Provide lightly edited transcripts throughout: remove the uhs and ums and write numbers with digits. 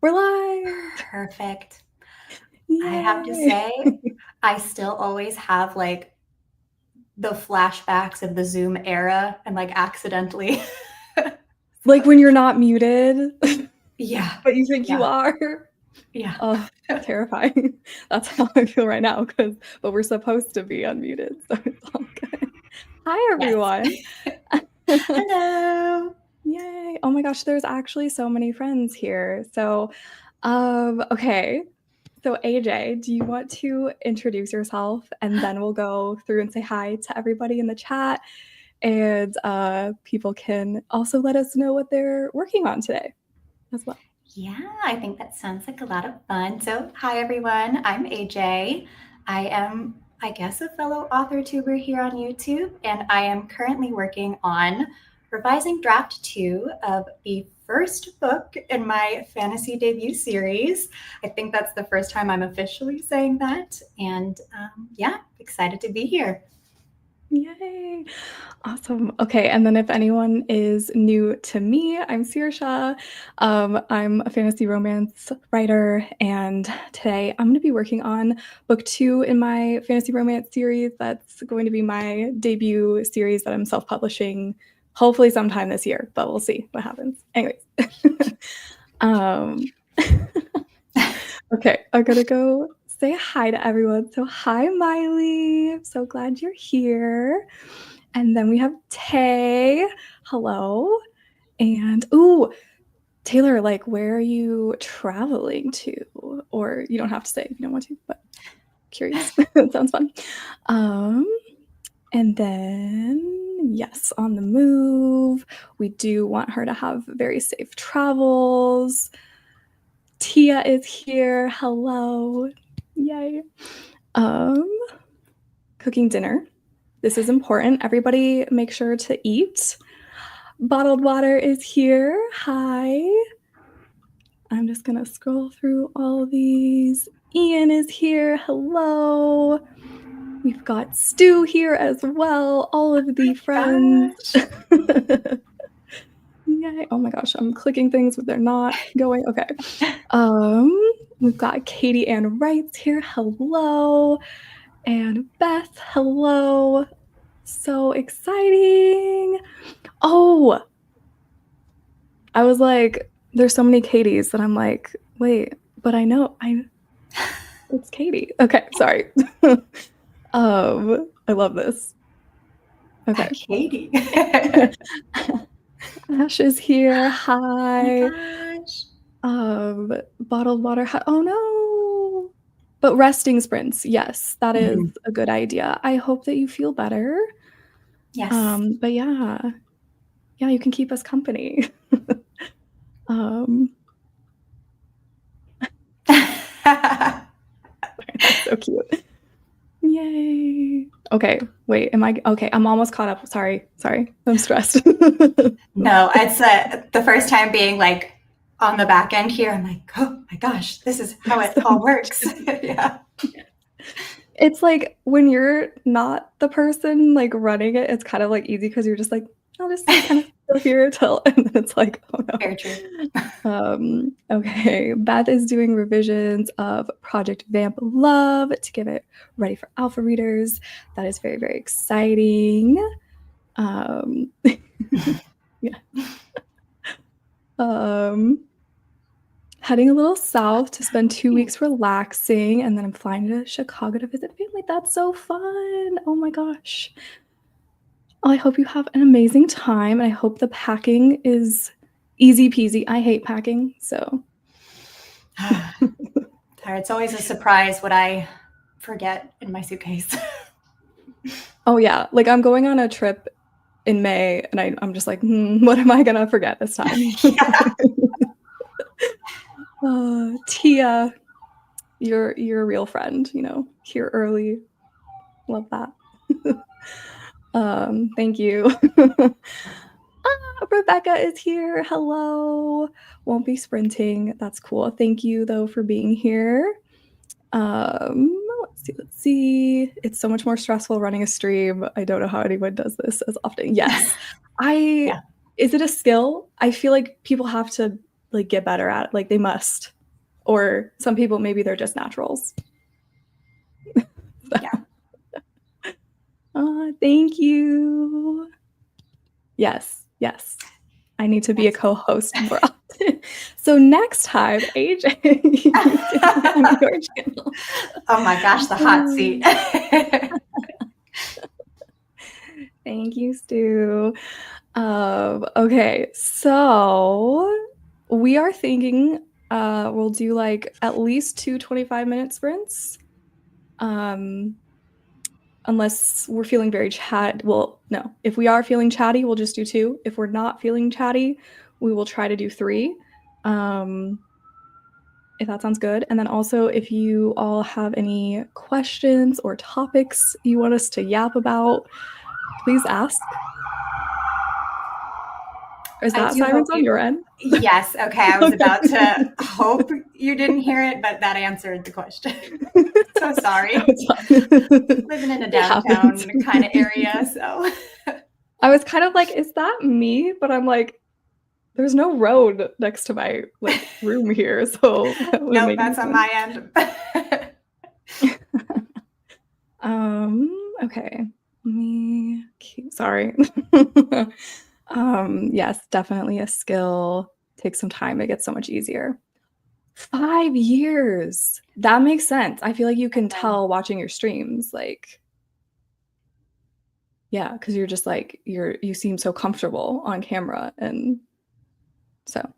We're live. Perfect. I have to Yay. say, I still always have like the flashbacks of the Zoom era and like accidentally. Like when you're not muted, Yeah. but you think you Yeah. are. Yeah. Oh, terrifying. That's how I feel right now, but we're supposed to be unmuted, so it's all good. Hi, Yes. everyone. Hello. Yay. Oh my gosh, there's actually so many friends here. So, okay. So AJ, do you want to introduce yourself and then we'll go through and say hi to everybody in the chat, and people can also let us know what they're working on today as well. Yeah, I think that sounds like a lot of fun. So, hi everyone. I'm AJ. I am, I guess, a fellow author tuber here on YouTube, and I am currently working on revising draft 2 of the first book in my fantasy debut series. I think that's the first time I'm officially saying that, and yeah, excited to be here. Yay. Awesome. Okay, and then if anyone is new to me, I'm Sirsha. I'm a fantasy romance writer, and today I'm going to be working on book 2 in my fantasy romance series. That's going to be my debut series that I'm self-publishing, hopefully sometime this year, but we'll see what happens. Anyways. Okay, I'm gonna go say hi to everyone. So hi, Miley. I'm so glad you're here. And then we have Tay. Hello. And ooh, Taylor, like, where are you traveling to? Or you don't have to say if you don't want to, but curious. It sounds fun. And then, yes, on the move. We do want her to have very safe travels. Tia is here. Hello. Yay. Cooking dinner. This is important. Everybody make sure to eat. Bottled water is here. Hi. I'm just going to scroll through all of these. Ian is here. Hello. We've got Stu here as well. All of the friends. Yay. Oh my gosh, I'm clicking things, but they're not going. Okay. We've got Katie Ann Wrights here. Hello. And Beth, hello. So exciting. Oh, I was like, there's so many Katies that I'm like, wait, but it's Katie. Okay, sorry. I love this. Okay. Katie. Ash is here. Hi. Oh my gosh. Bottled water. Oh no. But resting sprints, yes, that is a good idea. I hope that you feel better. Yes. But yeah, you can keep us company. That's so cute. Yay. Okay, wait, okay? I'm almost caught up. Sorry. I'm stressed. No, it's the first time being like on the back end here. I'm like, oh my gosh, this is how it all works. Yeah. It's like when you're not the person like running it, it's kind of like easy because you're just like, I'll just kind of go here till, and then it's like, oh no. Very true. Okay, Beth is doing revisions of Project Vamp Love to get it ready for alpha readers. That is very, very exciting. Yeah. Heading a little south to spend 2 weeks relaxing, and then I'm flying to Chicago to visit family. That's so fun. Oh my gosh. I hope you have an amazing time, and I hope the packing is easy peasy. I hate packing, so. It's always a surprise what I forget in my suitcase. Oh yeah, like I'm going on a trip in May, and I'm just like, what am I gonna forget this time? Tia, you're a real friend, here early. Love that. Thank you. Rebecca is here. Hello. Won't be sprinting. That's cool. Thank you though for being here. Let's see. It's so much more stressful running a stream. I don't know how anyone does this as often. Yes. Is it a skill? I feel like people have to like get better at it. Like they must. Or some people, maybe they're just naturals. Yeah. Thank you. Yes. I need to be a co-host more often. So next time, AJ, you can on your channel. Oh my gosh, the hot seat. Thank you, Stu. Okay, so we are thinking we'll do like at least 2 25-minute sprints. Unless we're feeling very well, no. If we are feeling chatty, we'll just do 2. If we're not feeling chatty, we will try to do 3. If that sounds good. And then also, if you all have any questions or topics you want us to yap about, please ask. Is that sirens on your end? Yes. Okay. I was about to hope you didn't hear it, but that answered the question. So sorry. Living in a downtown kind of area, so. I was kind of like, is that me? But I'm like, there's no road next to my like room here, so nope, that's on my end. Okay. Sorry. Yes, definitely a skill. Takes some time. It gets so much easier. 5 years. That makes sense. I feel like you can tell watching your streams, like, yeah, because you're just like you seem so comfortable on camera, and so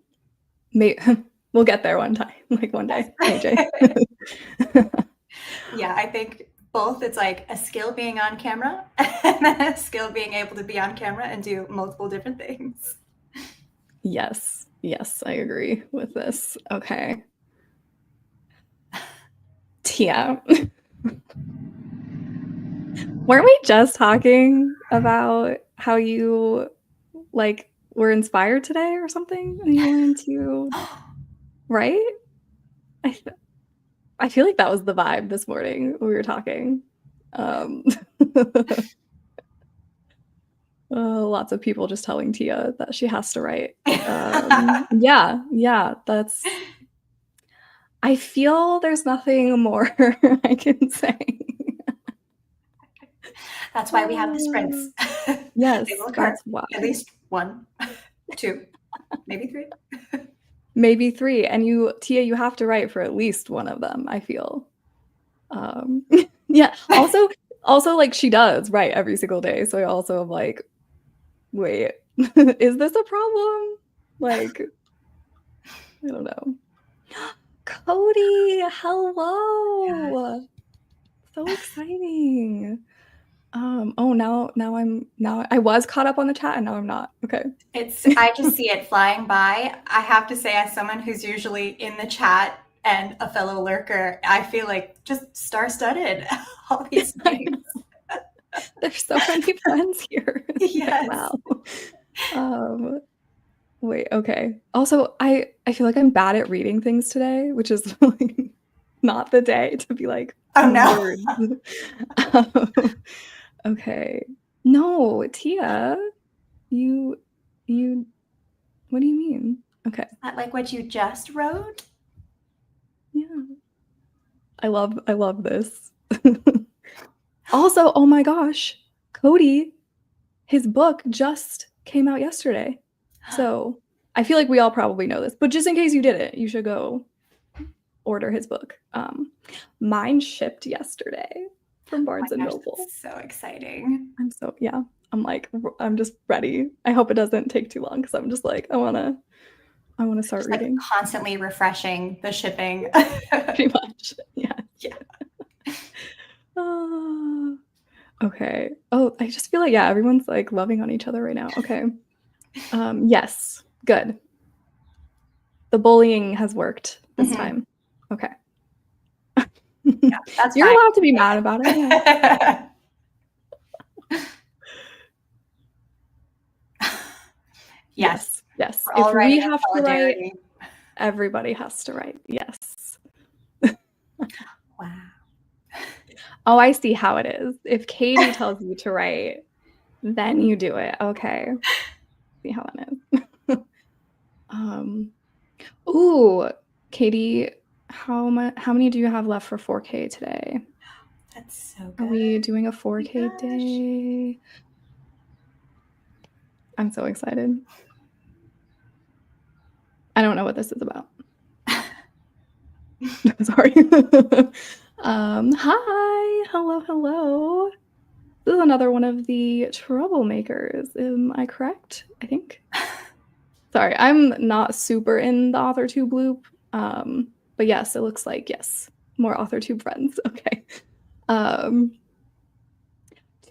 we'll get there one time, like one day, AJ. Yeah, I think both. It's like a skill being on camera and then a skill being able to be on camera and do multiple different things. Yes, I agree with this. Okay. Tia. Weren't we just talking about how you like were inspired today or something? And you went into right? I feel like that was the vibe this morning when we were talking. Lots of people just telling Tia that she has to write. Yeah, that's. I feel there's nothing more I can say. That's why we have the sprints. Yes, that's why. At least 1, 2, maybe 3. Maybe 3. And Tia, you have to write for at least one of them, I feel. Yeah. Also, like she does write every single day. So I also am like, wait, is this a problem? Like, I don't know. Cody, hello. So exciting. Now I was caught up on the chat and now I'm not. Okay. I just see it flying by. I have to say, as someone who's usually in the chat and a fellow lurker, I feel like just star-studded, all these things. There's so many friends here. Yes. Wow. Wait, okay. Also, I feel like I'm bad at reading things today, which is like not the day to be like, oh no. Okay. No, Tia, you what do you mean? Okay. Is that like what you just wrote? Yeah. I love this. Also, oh my gosh, Cody, his book just came out yesterday. So I feel like we all probably know this, but just in case you didn't, you should go order his book. Mine shipped yesterday from Barnes and Noble. That's so exciting. I'm just ready. I hope it doesn't take too long because I'm just like, I want to start reading. Like constantly refreshing the shipping. Pretty much. Yeah. Okay. Oh, I just feel like, yeah, everyone's like loving on each other right now. Okay. Yes. Good. The bullying has worked this time. Okay. Yeah, that's You're allowed to be mad about it. Yeah. Yes. If we have to write, everybody has to write. Yes. Wow. Oh, I see how it is. If Katie tells you to write, then you do it. Okay. See how that is. Ooh, Katie, how many do you have left for 4K today? That's so Are good. we doing a Oh 4K my gosh. day? I'm so excited. I don't know what this is about. Sorry. Hi, hello. This is another one of the troublemakers. Am I correct? I think. Sorry, I'm not super in the AuthorTube loop. But yes, it looks like yes, more AuthorTube friends. Okay.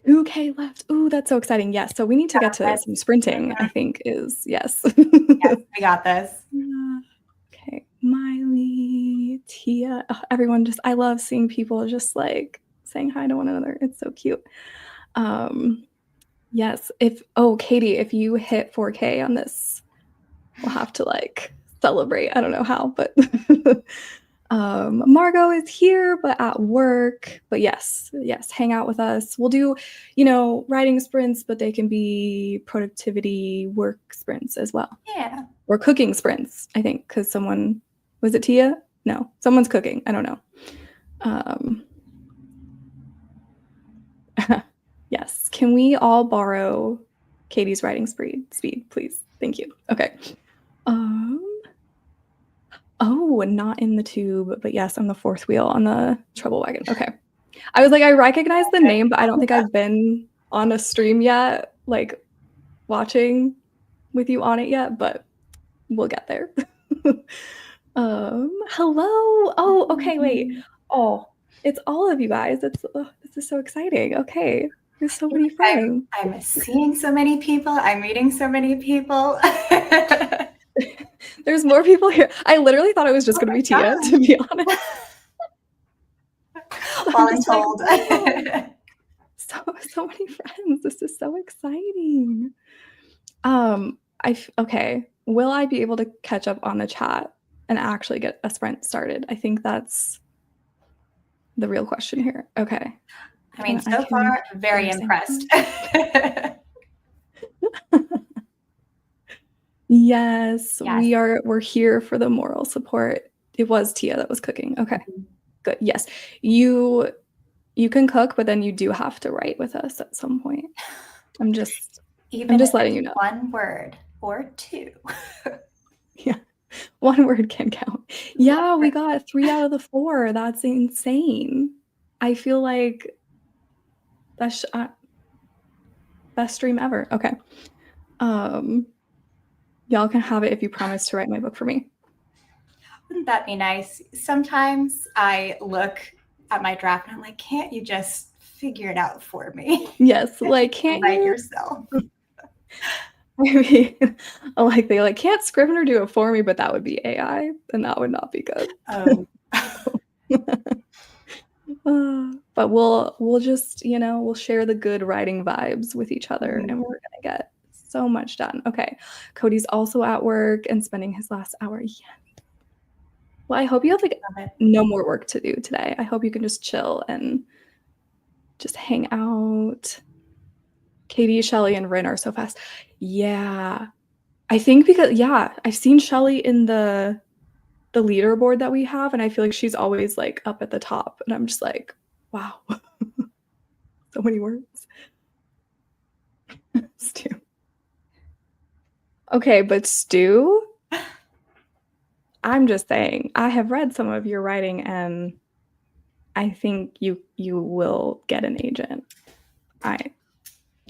2K left. Ooh, that's so exciting. Yes. So we need to get to some sprinting, I think is yes. Yes, we got this. Okay. Miley, Tia, everyone just, I love seeing people just like saying hi to one another. It's so cute. Yes. Katie, if you hit 4K on this, we'll have to like celebrate. I don't know how, but Margot is here, but at work. But yes, hang out with us. We'll do, writing sprints, but they can be productivity work sprints as well. Yeah. Or cooking sprints, I think, because someone, was it Tia? No, someone's cooking. I don't know. Yes. Can we all borrow Katie's writing speed, please? Thank you. Okay. Oh, not in the tube, but yes, I'm the fourth wheel on the trouble wagon. Okay. I was like, I recognize the name, but I don't think I've been on a stream yet, like watching with you on it yet, but we'll get there. Hello. Oh, okay, wait. Oh, it's all of you guys. This is so exciting. Okay. There's so many friends. I'm seeing so many people. I'm meeting so many people. There's more people here. I literally thought it was just going to be Tia, to be honest. Well, I'm told. Like, so many friends. This is so exciting. Okay. Will I be able to catch up on the chat and actually get a sprint started? I think that's the real question here. Okay. I mean, so far, very impressed. Yes, we're here for the moral support. It was Tia that was cooking. Okay. Good. Yes. You can cook, but then you do have to write with us at some point. I'm just letting you know. One word or two. Yeah. One word can count. Yeah, we got 3 out of the 4. That's insane. I feel like that's best stream ever. Okay. Y'all can have it if you promise to write my book for me. Wouldn't that be nice? Sometimes I look at my draft and I'm like, can't you just figure it out for me? Yes, like can't you write yourself? Maybe they like can't Scrivener do it for me, but that would be AI, and that would not be good. But we'll just we'll share the good writing vibes with each other, and we're gonna get so much done. Okay, Cody's also at work and spending his last hour. Yeah. Well, I hope you have like no more work to do today. I hope you can just chill and just hang out. Katie, Shelly, and Rin are so fast. Yeah. I think because I've seen Shelly in the leaderboard that we have, and I feel like she's always like up at the top, and I'm just like, wow. So many words. Stu. Okay, but Stu, I'm just saying, I have read some of your writing, and I think you will get an agent.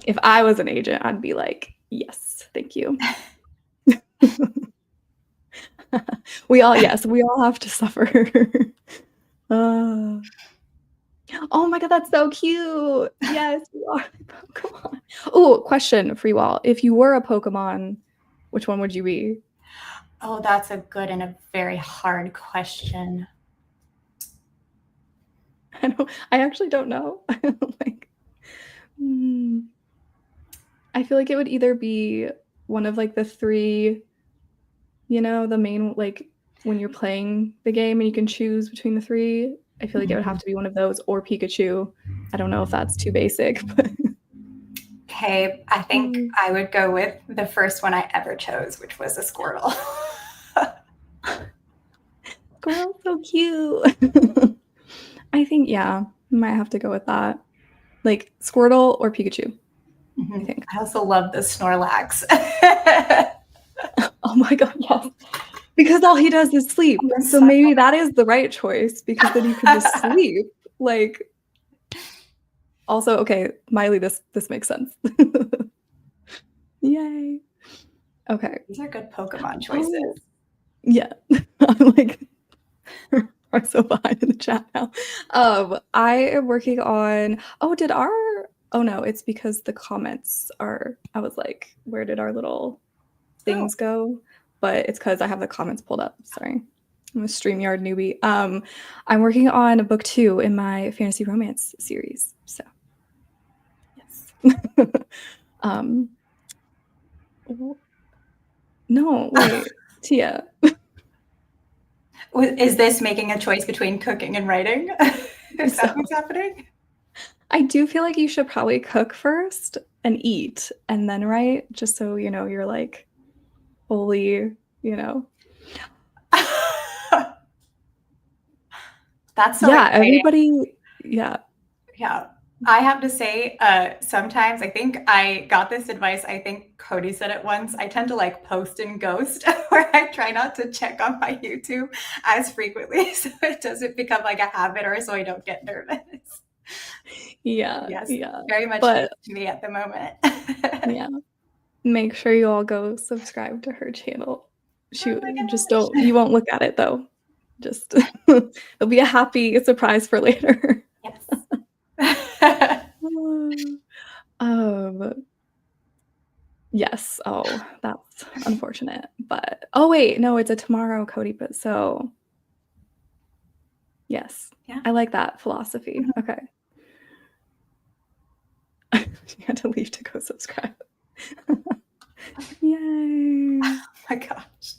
If I was an agent, I'd be like, yes, thank you. we all have to suffer. Oh my god, that's so cute. Yes, you are Pokemon. Oh, question for you all. If you were a Pokemon, which one would you be? Oh, that's a good and a very hard question. I actually don't know. I feel like it would either be one of like the 3, the main, like when you're playing the game and you can choose between the 3. I feel like it would have to be one of those or Pikachu. I don't know if that's too basic, but okay, I think I would go with the first one I ever chose, which was a Squirtle. Squirrel's so cute. I think, yeah, might have to go with that. Like Squirtle or Pikachu, I think. I also love the Snorlax. Oh my god, yes. Because all he does is sleep. So maybe that is the right choice because then you can just sleep. Like, also, okay, Miley, this makes sense. Yay. Okay. These are good Pokemon choices. Oh, yeah. I'm like, I'm so behind in the chat now. I am working on, oh no, it's because the comments are, I was like, where did our little things go? But it's because I have the comments pulled up. Sorry. I'm a StreamYard newbie. I'm working on book 2 in my fantasy romance series. So, yes. No, wait, Tia. Is this making a choice between cooking and writing? Is that what's happening? I do feel like you should probably cook first and eat and then write, just so you know you're like fully, you know. That's so yeah, exciting. everybody, yeah. Yeah. I have to say, sometimes I think I got this advice. I think Cody said it once. I tend to like post and ghost, where I try not to check on my YouTube as frequently, so it doesn't become like a habit, or so I don't get nervous. Yeah, yes, yeah. very much But to me at the moment. yeah, make sure you all go subscribe to her channel. Shoot, just don't. You won't look at it though. Just it'll be a happy surprise for later. Yes. Yes. Oh, that's unfortunate. But oh wait, no, it's a tomorrow, Cody. But so yes, yeah, I like that philosophy. Okay. You had to leave to go subscribe. Yay! Oh my gosh.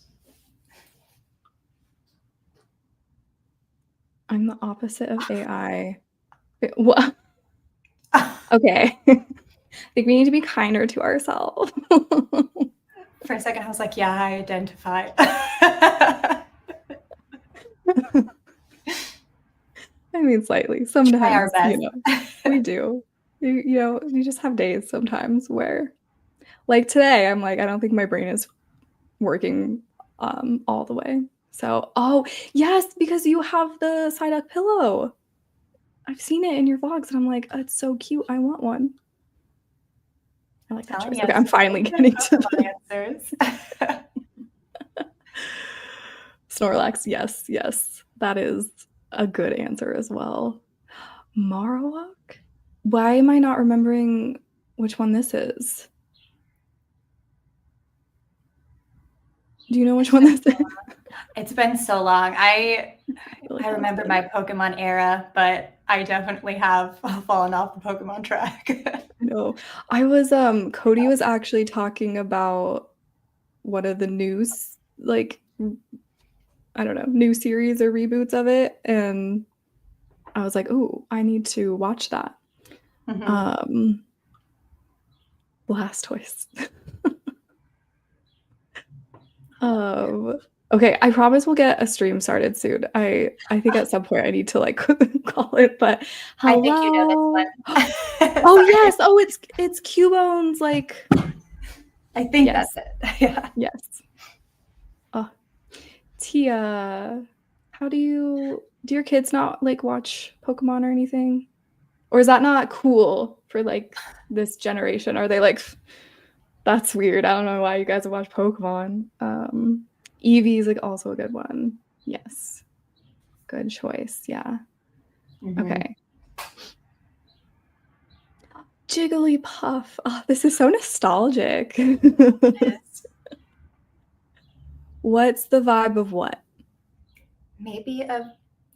I'm the opposite of AI. What? Okay. I think we need to be kinder to ourselves. For a second, I was like, yeah, I identify. I mean, slightly. Sometimes, our you know, we do. You know, you just have days sometimes where, like today, I'm like, I don't think my brain is working all the way. So, oh, yes, because you have the side up pillow. I've seen it in your vlogs, and I'm like, oh, it's so cute. I want one. I like that choice. Okay, I'm finally getting to the answers. Snorlax. Yes, yes, that is a good answer as well. Marowak? Why am I not remembering which one this is? Do you know which one this is? It's been so long. I remember my Pokemon era, but I definitely have fallen off the Pokemon track. No, I was Cody was actually talking about one of the news, like, I don't know, new series or reboots of it, and I was like, oh, I need to watch that. Blastoise. Okay, I promise we'll get a stream started soon. I think at some point I need to like call it, but hello. I think you know this one. Oh yes, oh it's Cubone's like. I think yes. That's it. Yeah. Yes. Oh, Tia, how do your kids not like watch Pokemon or anything? Or is that not cool for like this generation? Are they like, that's weird. I don't know why you guys watch Pokemon. Eevee is like also a good one. Yes. Good choice. Yeah. Okay. Jigglypuff. Oh, this is so nostalgic. What's the vibe of what? Maybe of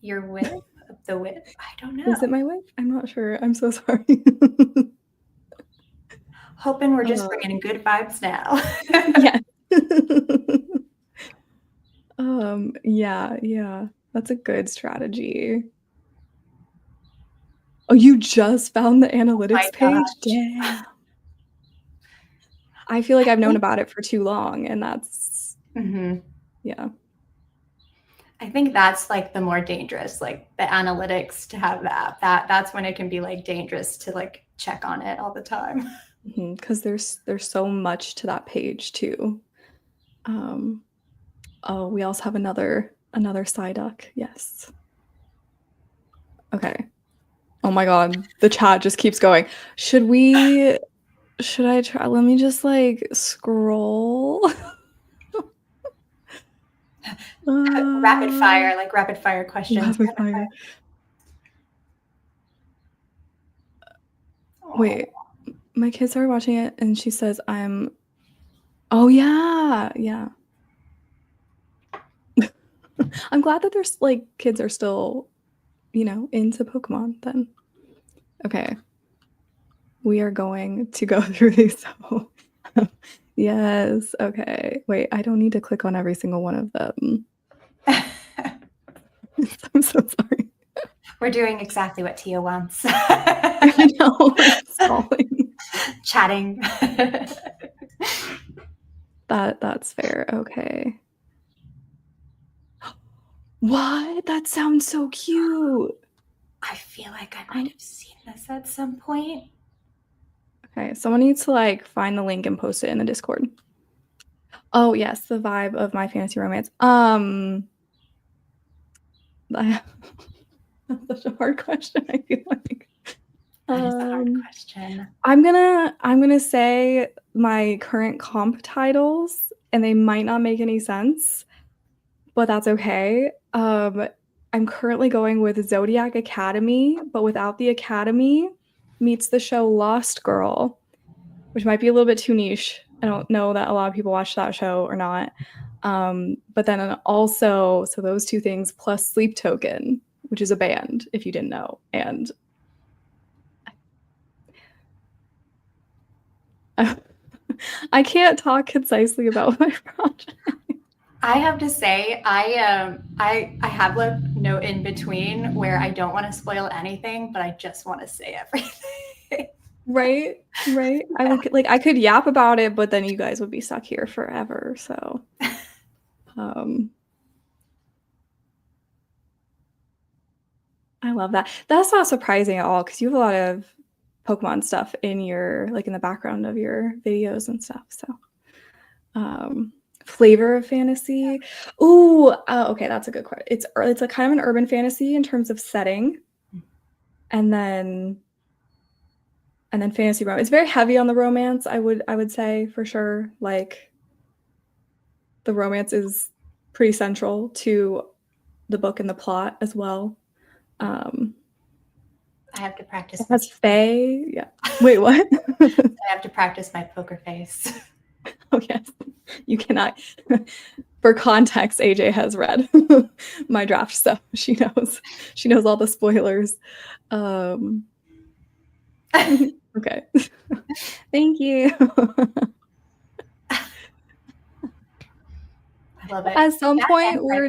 your whip, of the whip. I don't know. Is it my whip? I'm not sure. I'm so sorry. Hoping we're just bringing good vibes now. Yeah. Yeah. That's a good strategy. Oh, you just found the analytics page? Damn. I feel like I've known about it for too long, and that's yeah. I think that's like the more dangerous, like the analytics to have the app. That's when it can be like dangerous to like check on it all the time. Because there's so much to that page too. Oh, we also have another Psyduck. Yes. Okay. Oh my god, the chat just keeps going. Should I try? Let me just like scroll. Rapid fire questions. Rapid fire. Wait, my kids started watching it and she says oh yeah. I'm glad that there's like kids are still, into Pokemon then. Okay. We are going to go through these. So yes. Okay. Wait, I don't need to click on every single one of them. I'm so sorry. We're doing exactly what Tia wants. I know. Stalling. Chatting. That's fair. Okay. What? That sounds so cute. I feel like I might have seen this at some point. Okay, someone needs to like find the link and post it in the Discord. Oh yes, the vibe of My Fantasy Romance. That's such a hard question. I feel like that is a hard question. I'm gonna say my current comp titles, and they might not make any sense, but that's okay. I'm currently going with Zodiac Academy, but without the academy, meets the show Lost Girl, which might be a little bit too niche. I don't know that a lot of people watch that show or not. But then also, so those two things plus Sleep Token, which is a band, if you didn't know. And I can't talk concisely about my project. I have to say, I have a note in between where I don't want to spoil anything, but I just want to say everything. Right. I could yap about it, but then you guys would be stuck here forever. So, I love that. That's not surprising at all because you have a lot of Pokemon stuff in in the background of your videos and stuff. So, flavor of fantasy. Ooh, okay, that's a good question. It's a kind of an urban fantasy in terms of setting, and then fantasy romance. It's very heavy on the romance. I would say for sure. Like the romance is pretty central to the book and the plot as well. I have to practice. That's Faye. Yeah. Wait, what? I have to practice my poker face. Oh yes, you cannot. For context, AJ has read my draft stuff. She knows all the spoilers. Okay. Thank you. I love it. At some point, we are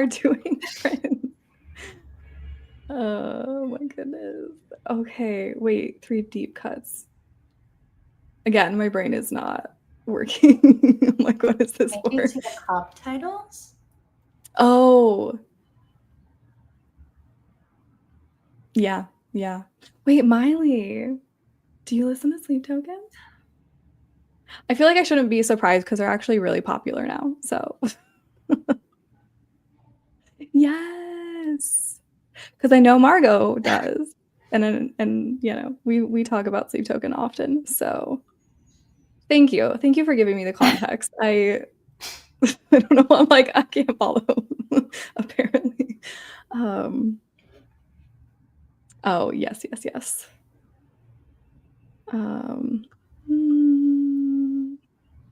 doing friends. Oh my goodness. Okay, wait, 3 deep cuts. Again, my brain is not working. I'm like, what is this for? You see the comp titles? Oh. Yeah. Wait, Miley, do you listen to Sleep Token? I feel like I shouldn't be surprised because they're actually really popular now. So yes, because I know Margot does, and we talk about Sleep Token often. So thank you for giving me the context. I don't know. I'm like I can't follow. Apparently. Oh yes.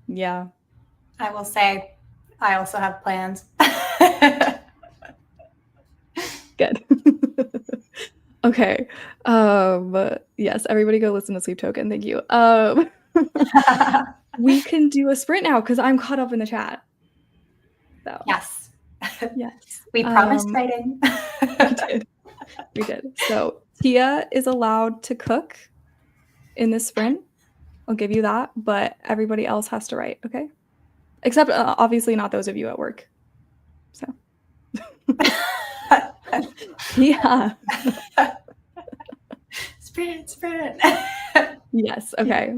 Yeah. I will say I also have plans. Good. Okay. Yes, everybody go listen to Sleep Token. Thank you. We can do a sprint now because I'm caught up in the chat. So yes. We promised writing. We did. So Tia is allowed to cook in this sprint. I'll give you that, but everybody else has to write, okay? Except obviously not those of you at work. So yeah. Sprint, sprint. Yes. Cute. Okay.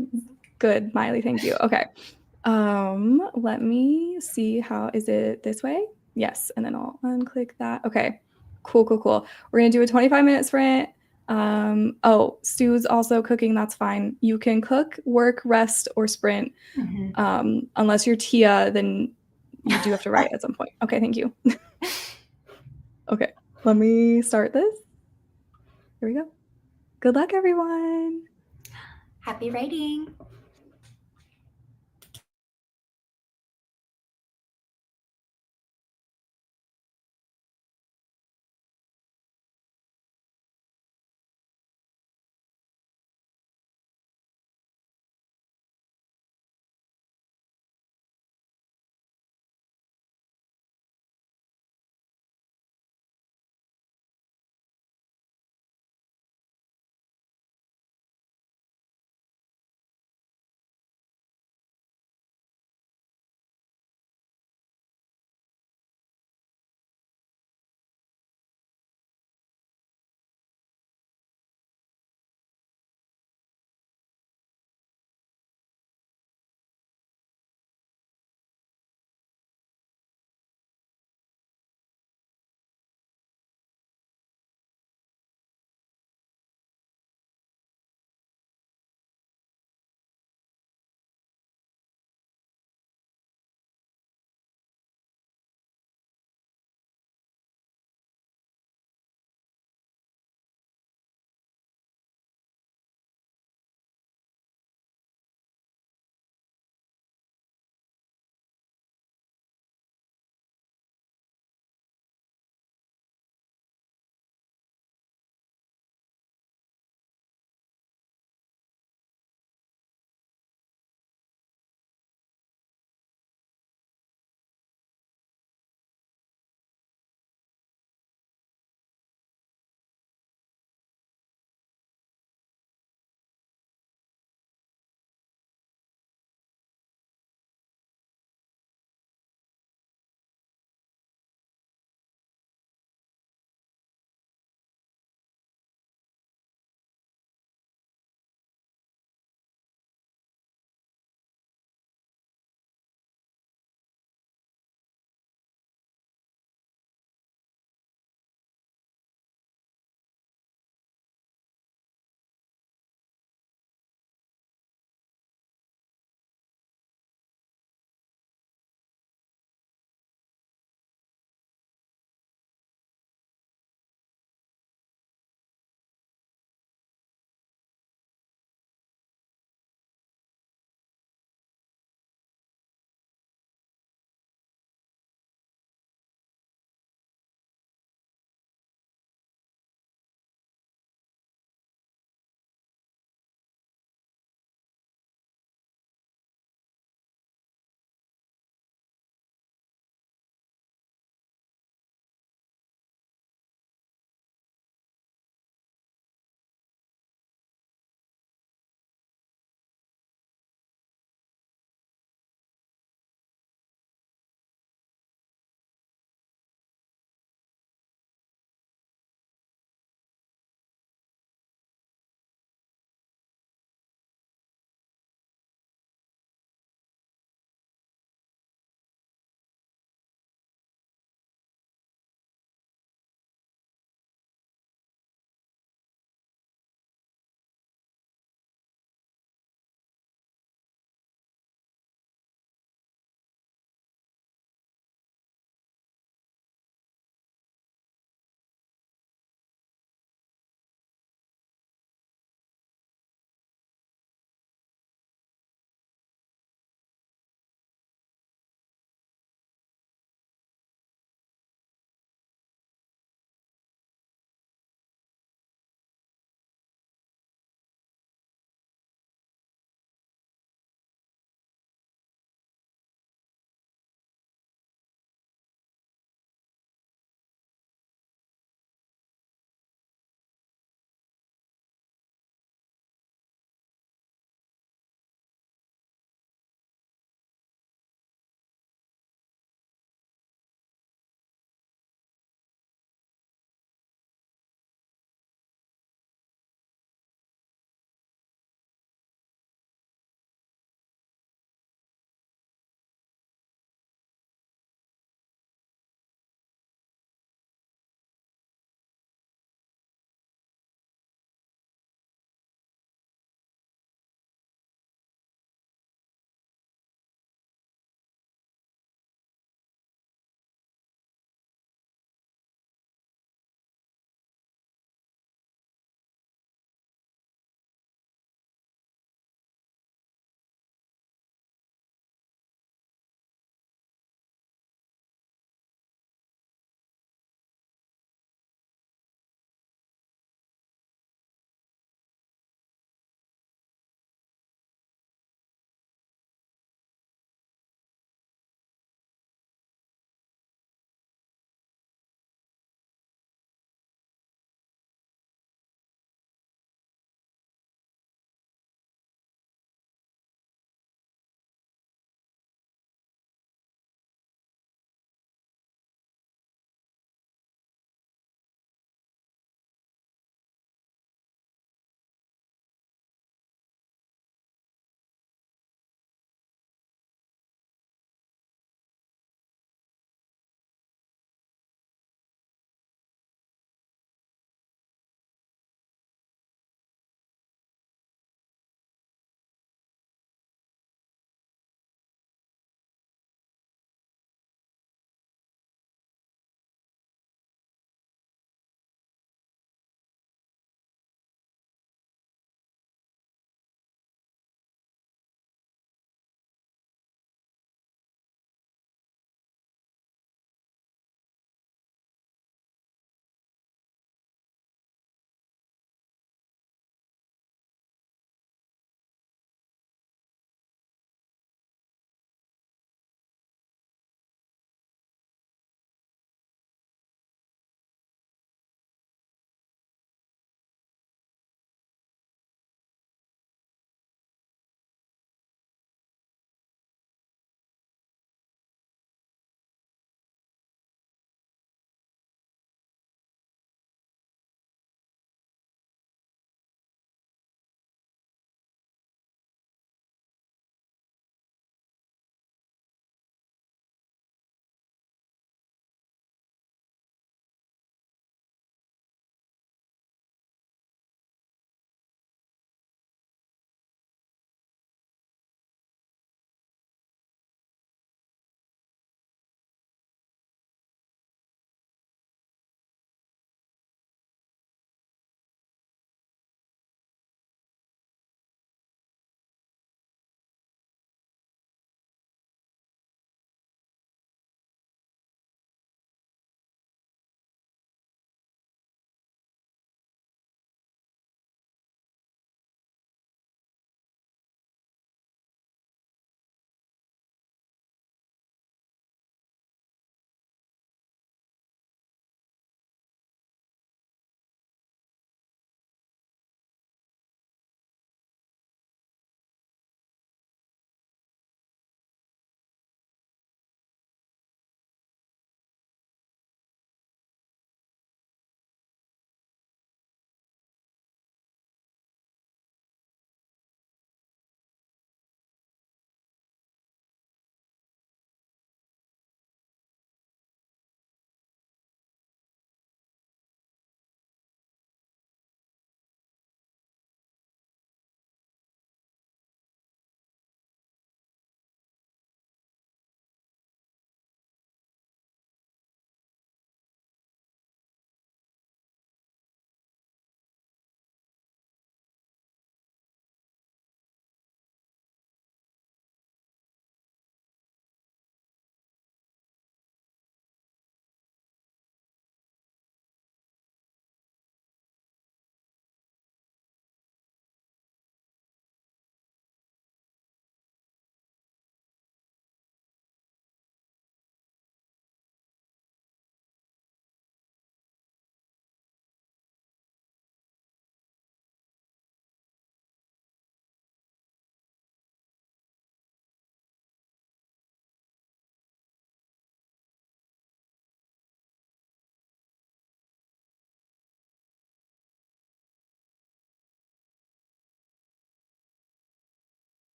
Good, Miley. Thank you. Okay. Let me see how is it this way? Yes, and then I'll unclick that. Okay. Cool, cool, cool. We're gonna do a 25-minute sprint. Oh, Stu's also cooking. That's fine. You can cook, work, rest, or sprint. Unless you're Tia, then you do have to write at some point. Okay, thank you. Okay, let me start this. Here we go. Good luck, everyone. Happy writing.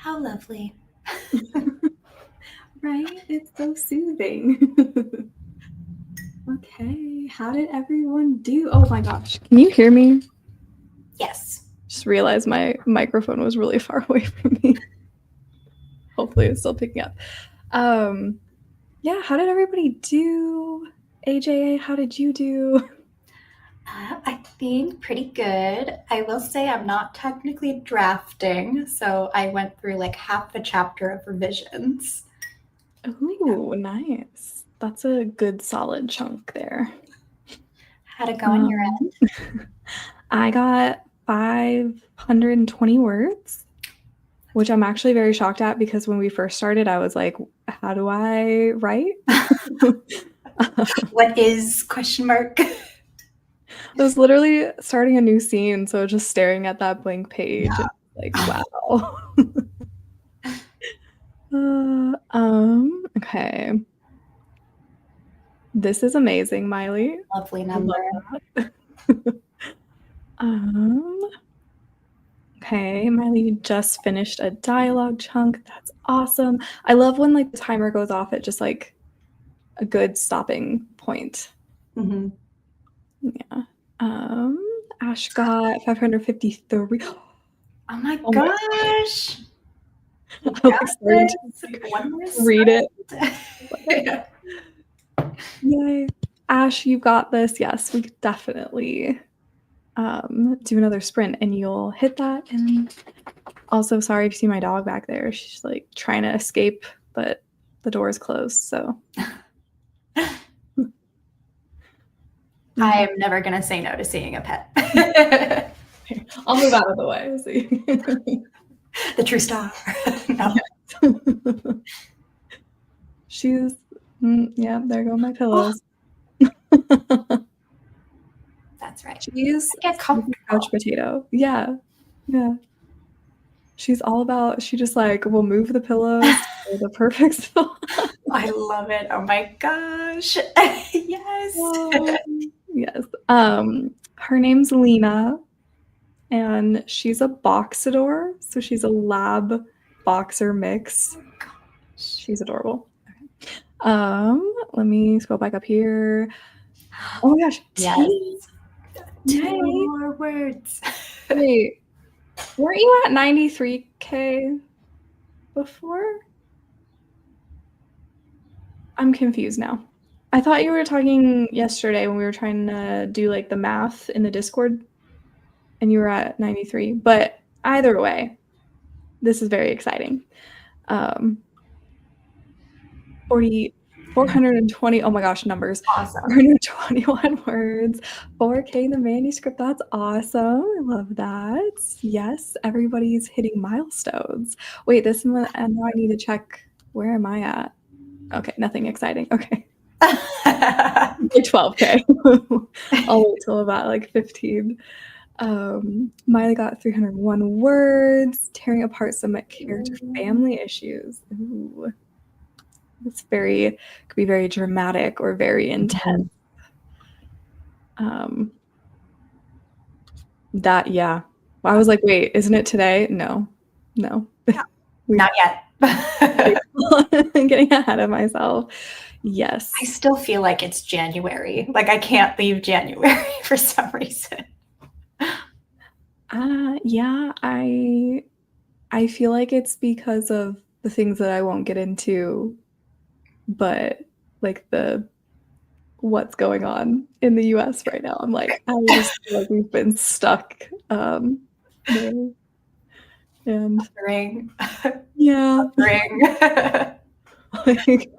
How lovely. Right? It's so soothing. Okay, how did everyone do? Oh my gosh, can you hear me? Yes. Just realized my microphone was really far away from me. Hopefully it's still picking up. Yeah, how did everybody do? AJA, how did you do? I think pretty good. I will say I'm not technically drafting, so I went through like half a chapter of revisions. Ooh, nice. That's a good solid chunk there. How'd it go on your end? I got 520 words, which I'm actually very shocked at because when we first started, I was like, how do I write? What is question mark? I was literally starting a new scene, so just staring at that blank page, and like, wow. Okay. This is amazing, Miley. Lovely number. Okay, Miley just finished a dialogue chunk. That's awesome. I love when like the timer goes off at just like a good stopping point. Mm-hmm. Yeah. Ash got 553. Oh my gosh. I'm excited to read it. Yay. Ash, you got this. Yes, we could definitely do another sprint and you'll hit that. And also, sorry if you see my dog back there. She's like trying to escape, but the door is closed. So I am never going to say no to seeing a pet. I'll move out of the way. See. The true star. No. She's, yeah, there go my pillows. That's right. She's get comfortable. Couch potato. Yeah. Yeah. She's all about, she just like will move the pillows to the perfect spot. I love it. Oh my gosh. Yes. Yes. Her name's Lena, and she's a boxador. So she's a lab boxer mix. Oh gosh. She's adorable. Okay. Let me scroll back up here. Oh my gosh. Yes. Yay. More words. Wait, weren't you at 93K before? I'm confused now. I thought you were talking yesterday when we were trying to do like the math in the Discord and you were at 93, but either way, this is very exciting. 420, oh my gosh, numbers. Awesome. 421 words, 4K in the manuscript. That's awesome. I love that. Yes, everybody's hitting milestones. Wait, this one, and now I need to check, where am I at? Okay, nothing exciting. Okay. 12K. I'll wait till about like 15. Miley got 301 words, tearing apart some character family issues. Ooh. It's could be very dramatic or very intense. Yeah. I was like, wait, isn't it today? No. Not yet. I'm getting ahead of myself. Yes. I still feel like it's January. Like I can't leave January for some reason. Yeah, I feel like it's because of the things that I won't get into, but like what's going on in the US right now. I'm like, I just feel like we've been stuck there. And ring. Yeah. Ring. Like,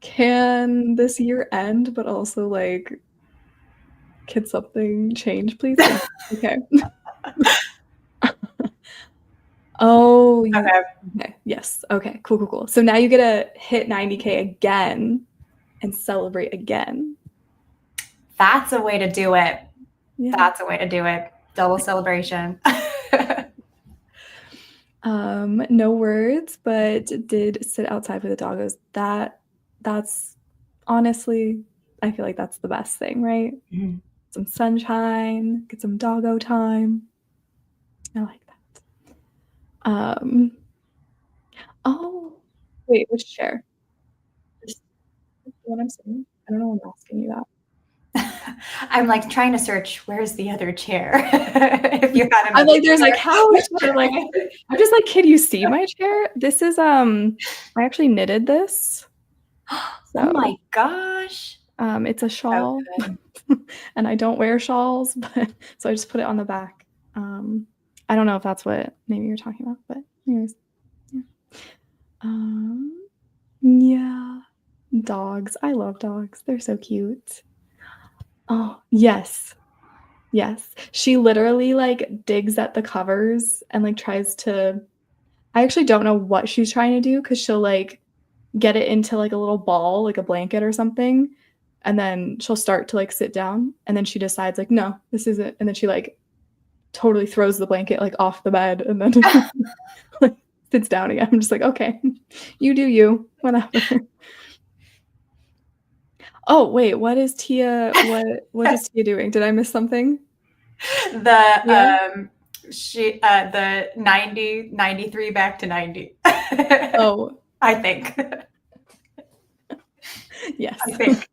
can this year end, but also like, can something change, please? Okay. Oh, okay. Yes. Okay. Cool. So now you get to hit 90K again and celebrate again. That's a way to do it. Yeah. That's a way to do it. Double celebration. No words, but did sit outside with the doggos. That's honestly, I feel like that's the best thing, right? Mm-hmm. Some sunshine, get some doggo time. I like that. Oh, wait, which chair? This the one I'm sitting in? I don't know why I'm asking you that. I'm like trying to search where's the other chair if you had I'm another like, there's a chair. couch or like I'm just like, "Can you see my chair?" This is, I actually knitted this. Oh my So, gosh. it's a So shawl, good. and I don't wear shawls, but so I just put it on the back. I don't know if that's what maybe you're talking about, but anyways, yeah. Yeah. Dogs. I love dogs. They're so cute. Oh, yes. Yes. She literally, like, digs at the covers and, like, tries to I actually don't know what she's trying to do because 'cause she'll, like, get it into, like, a little ball, like a blanket or something, and then she'll start to, like, sit down, and then she decides, like, "No, this isn't," and then she, like, totally throws the blanket, like, off the bed and then, like, sits down again. I'm just like, "Okay. You do you. Whatever." Oh, wait, what is Tia doing? Did I miss something? the Tia? the 90 93 back to 90. Oh, I think. I yes. think.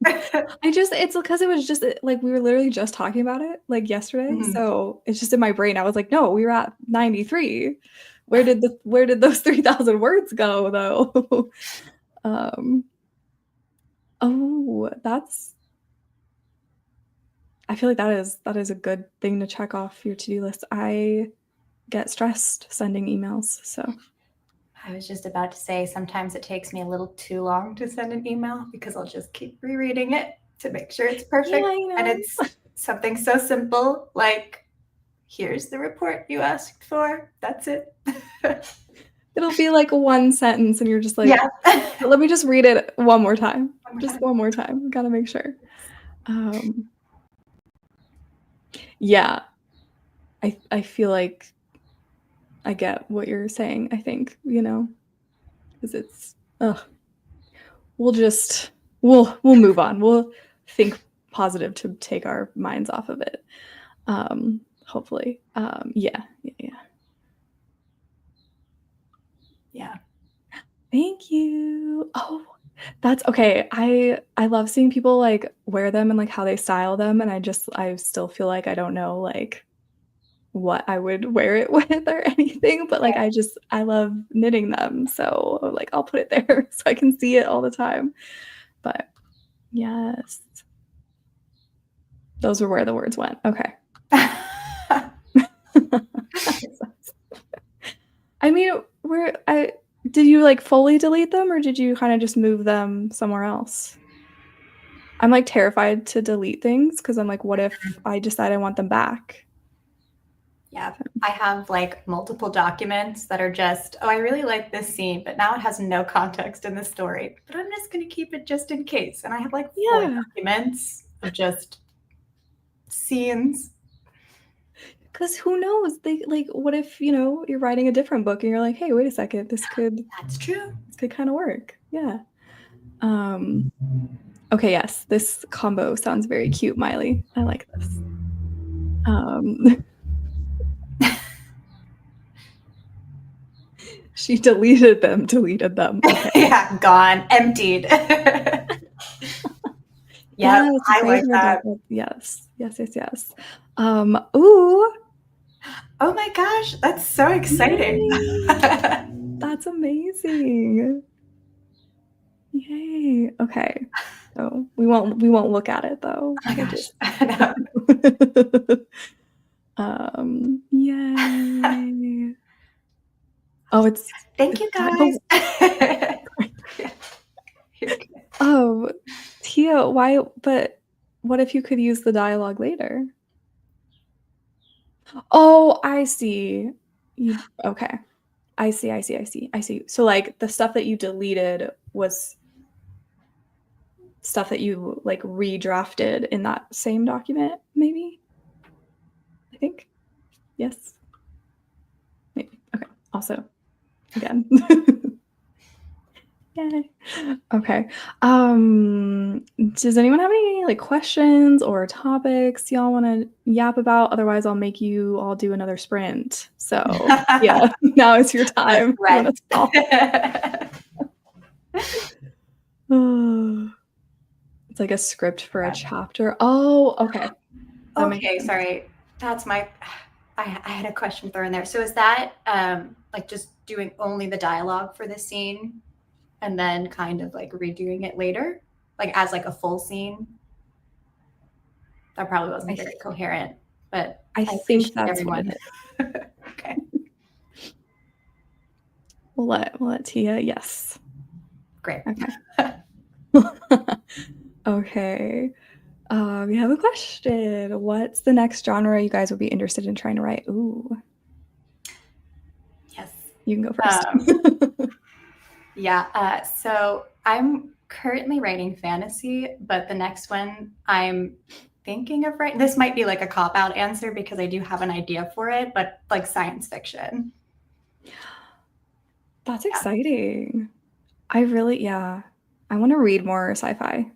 It's because it was just like we were literally just talking about it like yesterday. Mhm. So it's just in my brain. I was like, no, we were at 93. Where did those 3,000 words go though? um, oh, I feel like that is a good thing to check off your to-do list. I get stressed sending emails. So I was just about to say sometimes it takes me a little too long to send an email because I'll just keep rereading it to make sure it's yeah, perfect. And it's something so simple like, here's the report you asked for. That's it. it'll be like one sentence and you're just like, Yeah. let me just read it one more time. One more Just time. one more time. Gotta make sure. Um, yeah, I feel like I get what you're saying. I think, because it's ugh. We'll just we'll move on. We'll think positive to take our minds off of it. Hopefully. Yeah, yeah, yeah. Yeah. Thank you. Oh, that's okay. I love seeing people like wear them and like how they style them, and I still feel like I don't know like what I would wear it with or anything, but like I love knitting them, so like I'll put it there so I can see it all the time. But yes, those were where the words went. Okay. I mean, where I did you like fully delete them or did you kind of just move them somewhere else? I'm like terrified to delete things because I'm like, what if I decide I want them back? Yeah, I have like multiple documents that are just, oh, I really like this scene, but now it has no context in the story. But I'm just going to keep it just in case. And I have like 4 Yeah, documents of just scenes. because who knows? They like, what if you're writing a different book and you're like, hey, wait a second, That's true. this could kind of work. Yeah. Um. Okay. Yes, this combo sounds very cute, Miley. I like this. Um. She deleted them. Deleted them. Okay. Yeah, gone, emptied. Yeah, Yes, highlight greater that. than yes, yes, yes, yes. Ooh, Oh my gosh, that's so exciting. yay! That's amazing. Yay. Okay. So we won't look at it though. Oh my We'll gosh. just No. yay. Oh, Thank it's you oh, guys. oh, Tia, why but what if you could use the dialogue later? Oh, I see. Okay. I see, I see, I see, I see. So like the stuff that you deleted was stuff that you like redrafted in that same document, maybe? I think. Yes. Maybe. Okay. Also, again. Yay. Okay. Does anyone have any like questions or topics y'all want to yap about? Otherwise, I'll make you all do another sprint. So yeah, now is your The time. You want threat. to stall? It's like a script for a chapter. Oh, okay. That makes Okay, sense. sorry. That's my. I had a question thrown in there. So is that like just doing only the dialogue for the scene, and then kind of like redoing it later, like as like a full scene? That probably wasn't very coherent, but I I think appreciate that's what everyone. it is. Okay, We'll let Tia. Yes. great. Okay. Okay. We have a question. What's the next genre you guys would be interested in trying to write? Ooh, Yes. you can go first. Yeah. So I'm currently writing fantasy, but the next one I'm thinking of writing. This might be like a cop out answer because I do have an idea for it, but like science fiction. That's exciting. Yeah. I want to read more sci-fi. I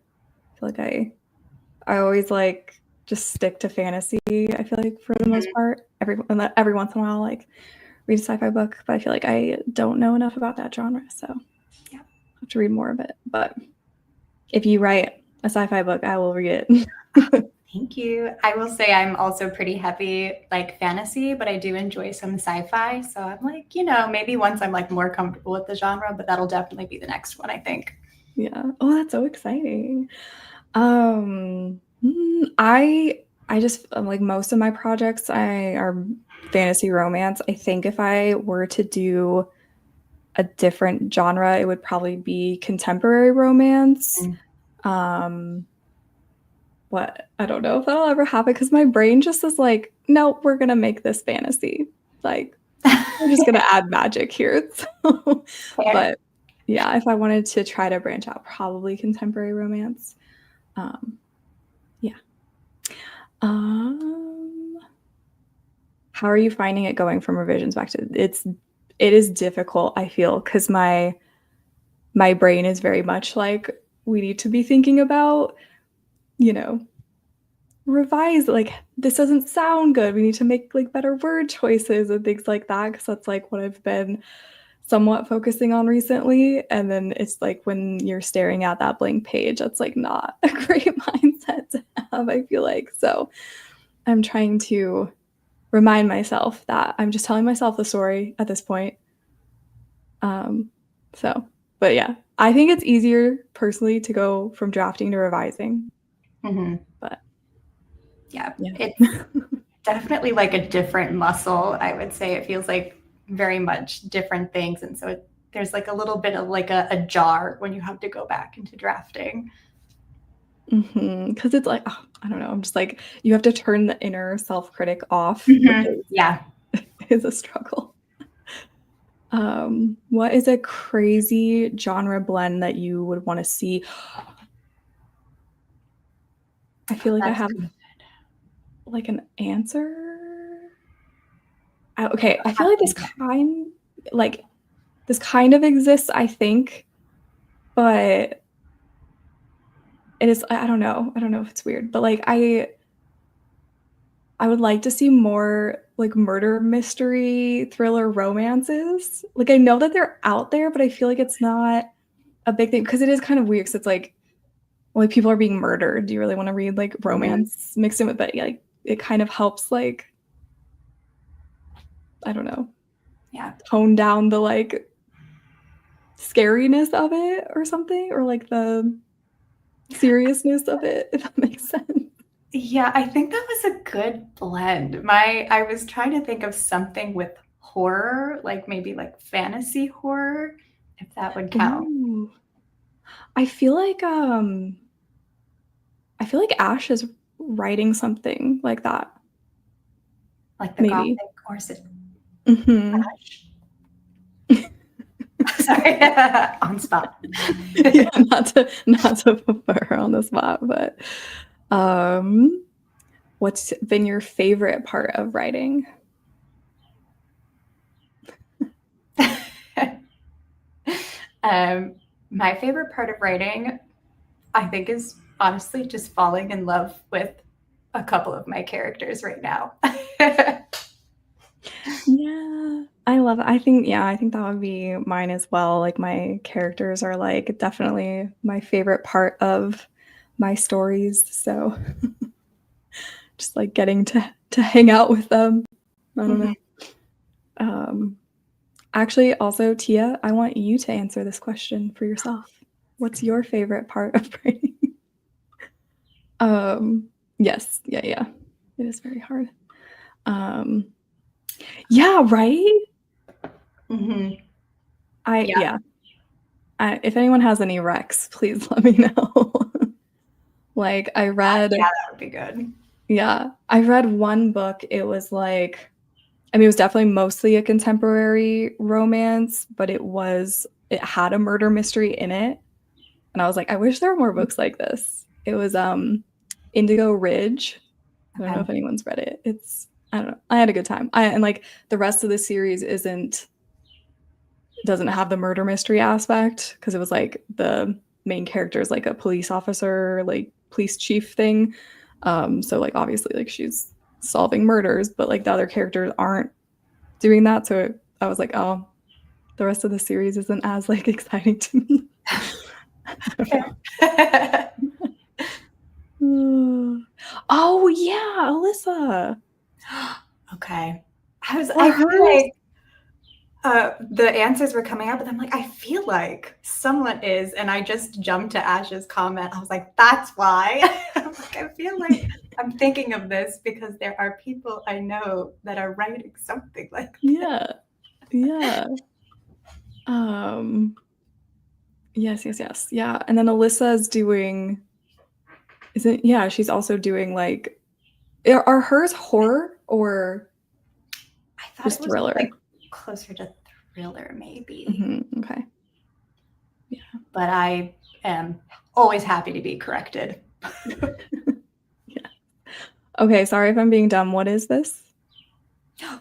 feel like I always like just stick to fantasy. I feel like for the most part, every once in a while, like read a sci-fi book, but I feel like I don't know enough about that genre, so yeah, I have to read more of it. But if you write a sci-fi book, I will read it. Thank you. I will say I'm also pretty heavy like fantasy, but I do enjoy some sci-fi. So I'm like, maybe once I'm like more comfortable with the genre, but that'll definitely be the next one, I think. Yeah. Oh, that's so exciting. I just like most of my projects I are fantasy romance. I think if I were to do a different genre, it would probably be contemporary romance. What I don't know if that'll ever happen because my brain just is like, nope, we're gonna make this fantasy. Like, we're just gonna add magic here. So, but yeah, if I wanted to try to branch out, probably contemporary romance. Yeah. How are you finding it going from revisions back to it is difficult, I feel, because my brain is very much like we need to be thinking about, you know, revise like this doesn't sound good. We need to make like better word choices and things like that because that's like what I've been somewhat focusing on recently. And then it's like when you're staring at that blank page, that's like not a great mindset to have, I feel like. So I'm trying to remind myself that I'm just telling myself the story at this point. But yeah, I think it's easier personally to go from drafting to revising. But yeah, it's definitely like a different muscle. I would say it feels like very much different things. And so there's like a little bit of like a jar when you have to go back into drafting. Because it's like, oh, I don't know. I'm just like, you have to turn the inner self-critic off. Yeah. It's a struggle. What is a crazy genre blend that you would want to see? I feel like I have like an answer. Okay, I feel like this kind of exists, I think, but it is, I don't know. I don't know if it's weird, but like I would like to see more like murder mystery thriller romances. Like I know that they're out there, but I feel like it's not a big thing because it is kind of weird because it's like, well, like people are being murdered. Do you really want to read like romance mixed in with it? Like it kind of helps like, I don't know. Yeah. Tone down the like scariness of it or something, or like the seriousness of it, if that makes sense. Yeah, I think that was a good blend. I was trying to think of something with horror, like maybe like fantasy horror, if that would count. Ooh. I feel like Ash is writing something like that. Like the Maybe. gothic or is it Mm-hmm. Sorry, on spot. Yeah, not to put her on the spot, but what's been your favorite part of writing? My favorite part of writing, I think, is honestly just falling in love with a couple of my characters right now. Yeah, I love it. I think that would be mine as well. Like my characters are like definitely my favorite part of my stories. So just like getting to hang out with them. I don't know. Actually, also Tia, I want you to answer this question for yourself. What's your favorite part of writing? Yes, yeah. It is very hard. Yeah, right? Yeah. If anyone has any recs, please let me know. Like I read Yeah, that would be good. Yeah, I read one book. It was like, I mean, it was definitely mostly a contemporary romance, but it had a murder mystery in it. And I was like, I wish there were more books like this. It was Indigo Ridge. I don't know if anyone's read it. I don't know. I had a good time. And like the rest of the series doesn't have the murder mystery aspect because it was like the main character is like a police officer, like police chief thing. So like obviously like she's solving murders, but like the other characters aren't doing that. So I was like, oh, the rest of the series isn't as like exciting to me. Oh yeah, Alyssa. Okay. I feel like the answers were coming up, but I'm like, I feel like someone is, and I just jumped to Ash's comment. I was like, that's why. I'm like, I feel like I'm thinking of this because there are people I know that are writing something like this. Yeah. Yes. Yeah. And then Alyssa's doing she's also doing like are hers horror or I thought just it was thriller? like closer to thriller, maybe. Mm-hmm. Okay. Yeah. But I am always happy to be corrected. Yeah. Okay, sorry if I'm being dumb. What is this?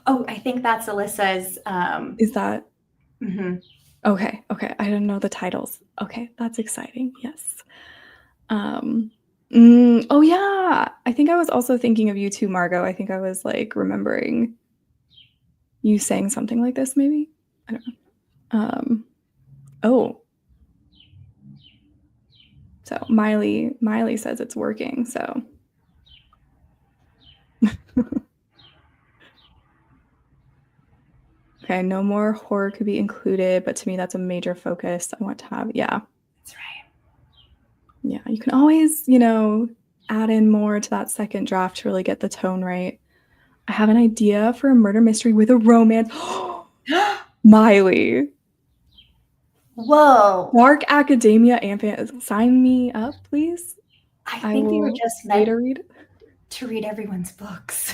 Oh, I think that's Alyssa's. Is that? Mm-hmm. Okay. I didn't know the titles. Okay, that's exciting. Yes. Oh yeah. I think I was also thinking of you too, Margot. I think I was like remembering you saying something like this, maybe. I don't know. Oh. So Miley says it's working. So. Okay, no more horror could be included, but to me that's a major focus. I want to have, yeah. That's right. Yeah, you can always, add in more to that second draft to really get the tone right. I have an idea for a murder mystery with a romance. Miley. Whoa. Dark Academia and sign me up, please. I think we were just meant to read everyone's books.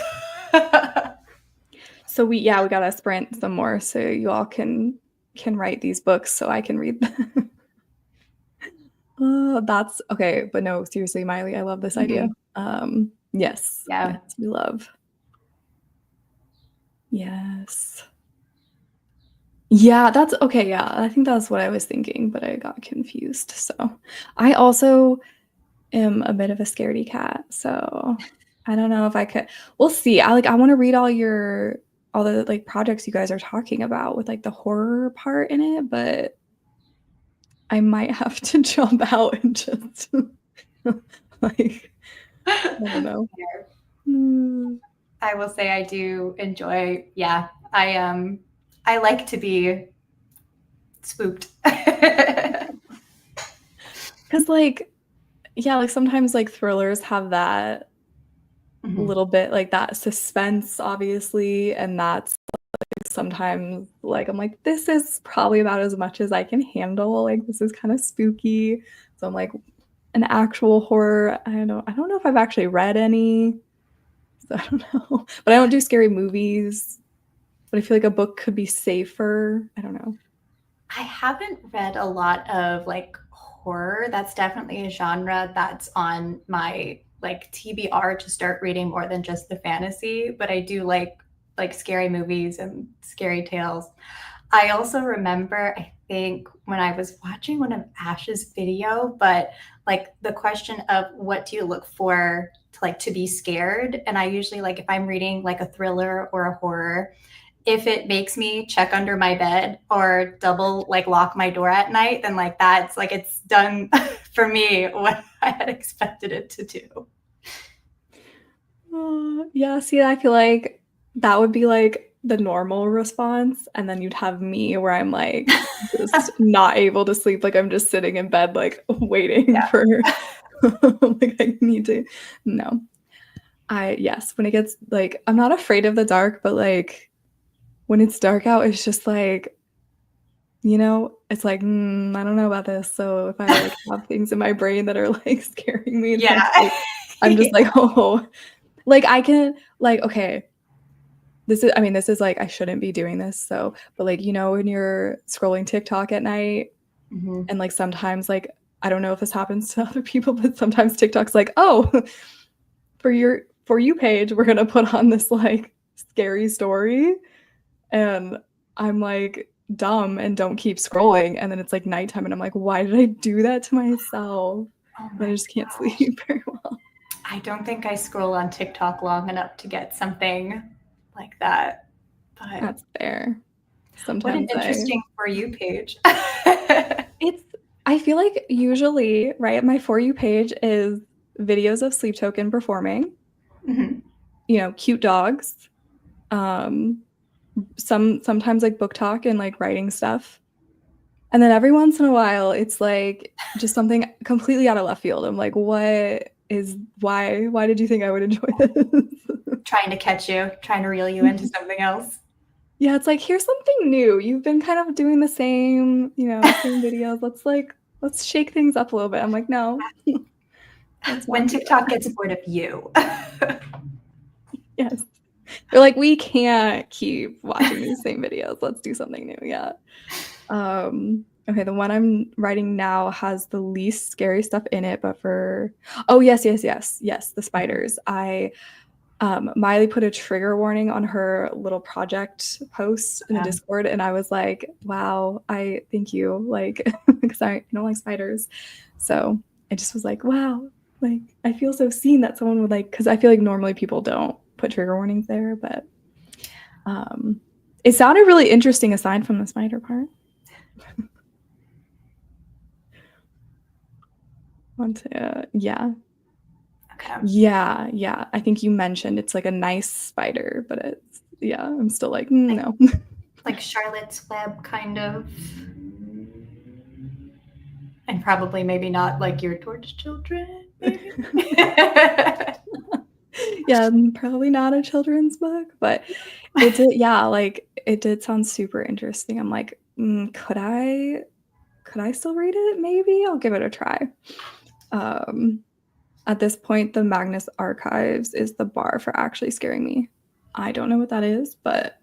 So we gotta sprint some more so you all can write these books so I can read them. Oh, that's okay, but no, seriously, Miley, I love this idea. Yes. Yeah. Yes, we love. Yes. Yeah, that's okay. Yeah, I think that's what I was thinking, but I got confused. So I also am a bit of a scaredy cat. So I don't know if I could. We'll see. I want to read all the like projects you guys are talking about with like the horror part in it, but I might have to jump out and just like I don't know. I will say I do enjoy. Yeah, I like to be spooked. Because like sometimes like thrillers have that little bit like that suspense, obviously, and that's like, sometimes like I'm like, this is probably about as much as I can handle. Like this is kind of spooky. So I'm like, an actual horror. I don't know if I've actually read any. So I don't know. But I don't do scary movies. But I feel like a book could be safer. I don't know. I haven't read a lot of like horror. That's definitely a genre that's on my like TBR to start reading more than just the fantasy, but I do like scary movies and scary tales. I also remember, I think, when I was watching one of Ash's video, but like the question of what do you look for to like to be scared? And I usually like if I'm reading like a thriller or a horror, if it makes me check under my bed or double like lock my door at night, then like that's like it's done for me what I had expected it to do. Yeah, see, I feel like that would be like the normal response, and then you'd have me where I'm like just not able to sleep, like I'm just sitting in bed, like waiting Yeah. for like I need to. No, yes, when it gets like I'm not afraid of the dark, but like when it's dark out, it's just like it's like I don't know about this. So if I like have things in my brain that are like scaring me, then Yeah. I'm just like oh. Like I can like okay, this is like I shouldn't be doing this, so but like when you're scrolling TikTok at night Mhm. and like sometimes like I don't know if this happens to other people, but sometimes TikTok's like, "Oh, for your For You page, we're going to put on this like scary story." And I'm like dumb and don't keep scrolling, and then it's like nighttime and I'm like, "Why did I do that to myself?" Oh And I my just can't gosh. sleep very well. I don't think I scroll on TikTok long enough to get something like that. But That's fair. what an Sometimes interesting For You page. it's I feel like usually, right, my For You page is videos of Sleep Token performing, Mhm. cute dogs, um, sometimes like book talk and like writing stuff. And then every once in a while, it's like just something completely out of left field. I'm like, why did you think I would enjoy this? Trying to catch you, trying to reel you into something else. Yeah, it's like, here's something new. You've been kind of doing the same videos. Let's shake things up a little bit. I'm like, no, let's When not do TikTok that. gets bored of you. Yes. They're like, we can't keep watching these same videos. Let's do something new. Yeah. Okay, the one I'm writing now has the least scary stuff in it, but oh yes, the spiders. Miley put a trigger warning on her little project post in the Discord, and I was like, wow, I thank you, like, because I don't like spiders. So I just was like, wow, like I feel so seen that someone would like, because I feel like normally people don't put trigger warnings there, but it sounded really interesting aside from the spider part. Yeah. Okay. Yeah. I think you mentioned it's like a nice spider, but I'm still like, no. Like Charlotte's Web, kind of. And probably maybe not like geared towards children, maybe. Yeah, probably not a children's book, but it did sound super interesting. I'm like, could I still read it? Maybe I'll give it a try. At this point, the Magnus Archives is the bar for actually scaring me. I don't know what that is, but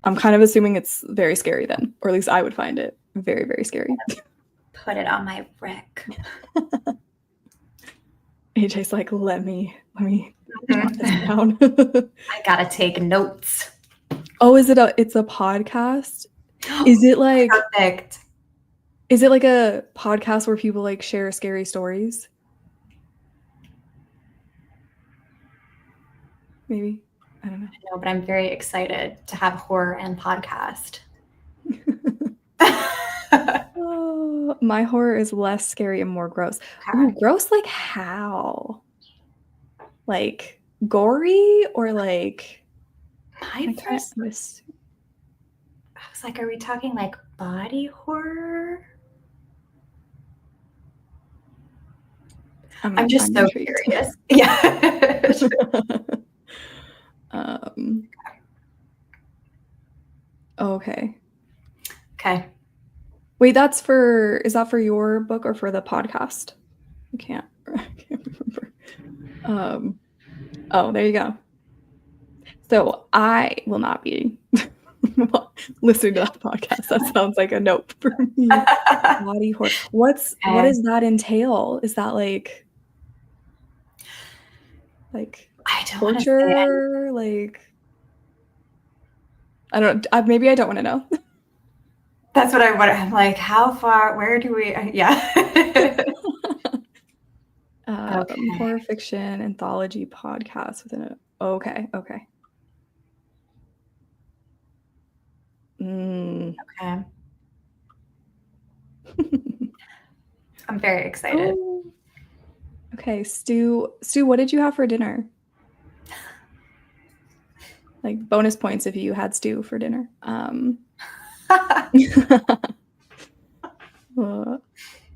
I'm kind of assuming it's very scary then, or at least I would find it very, very scary. Put it on my rec. AJ's like, let me jot this down. I gotta take notes. Oh, it's a podcast? Is it like Perfect. Is it like a podcast where people like share scary stories? Maybe. I don't know. I know, but I'm very excited to have horror and podcast. Oh, my horror is less scary and more gross. Ooh, gross like how? Like gory or like I was like, are we talking like body horror? I'm just so curious. Yeah. Okay. Okay. Wait, is that for your book or for the podcast? I can't remember. Oh, there you go. So I will not be listening to that podcast. That sounds like a nope for me. Body horror. What does that entail? Is that like I don't torture? Like Maybe I don't want to know. That's what I want. I'm like, how far? Where do we? Yeah. Okay. Horror fiction anthology podcast within it. Okay. Okay. I'm very excited. Oh. Okay, Stu, what did you have for dinner? Like bonus points if you had stew for dinner.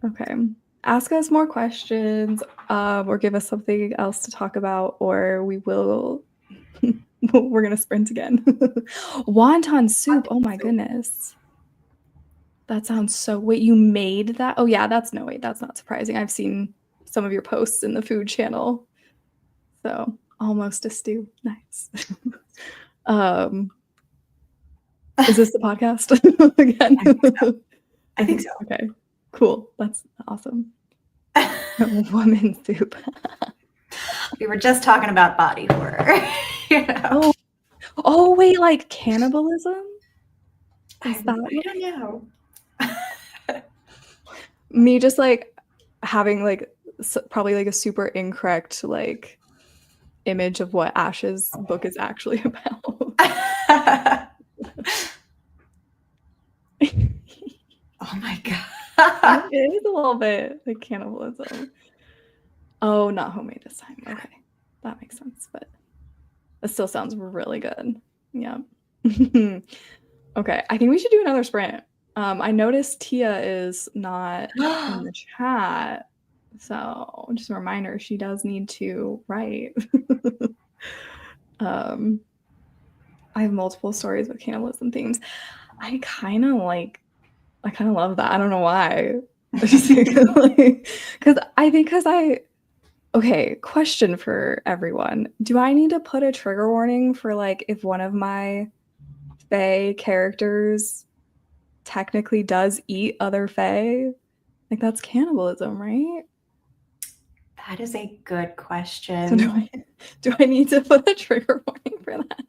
Okay. Ask us more questions, or give us something else to talk about, or we will. We're gonna sprint again. Wonton soup. Oh my goodness. That sounds so. Wait, you made that? Oh yeah, that's not surprising. I've seen some of your posts in the food channel. So almost a stew. Nice. Is this the podcast again? I think so. Okay, cool. That's awesome. Woman soup. We were just talking about body horror. You know? Oh, wait, like cannibalism? Is that I don't know. Me just like having like probably like a super incorrect like image of what Ash's book is actually about. Oh my god. It is a little bit like cannibalism. Oh, not homemade this time. Okay. That makes sense, but it still sounds really good. Yeah. Okay. I think we should do another sprint. I noticed Tia is not in the chat. So just a reminder, she does need to write. I have multiple stories with cannibalism themes. I kind of love that. I don't know why. Okay, question for everyone. Do I need to put a trigger warning for like if one of my Fae characters technically does eat other Fae? Like that's cannibalism, right? That is a good question. So do I need to put a trigger warning for that?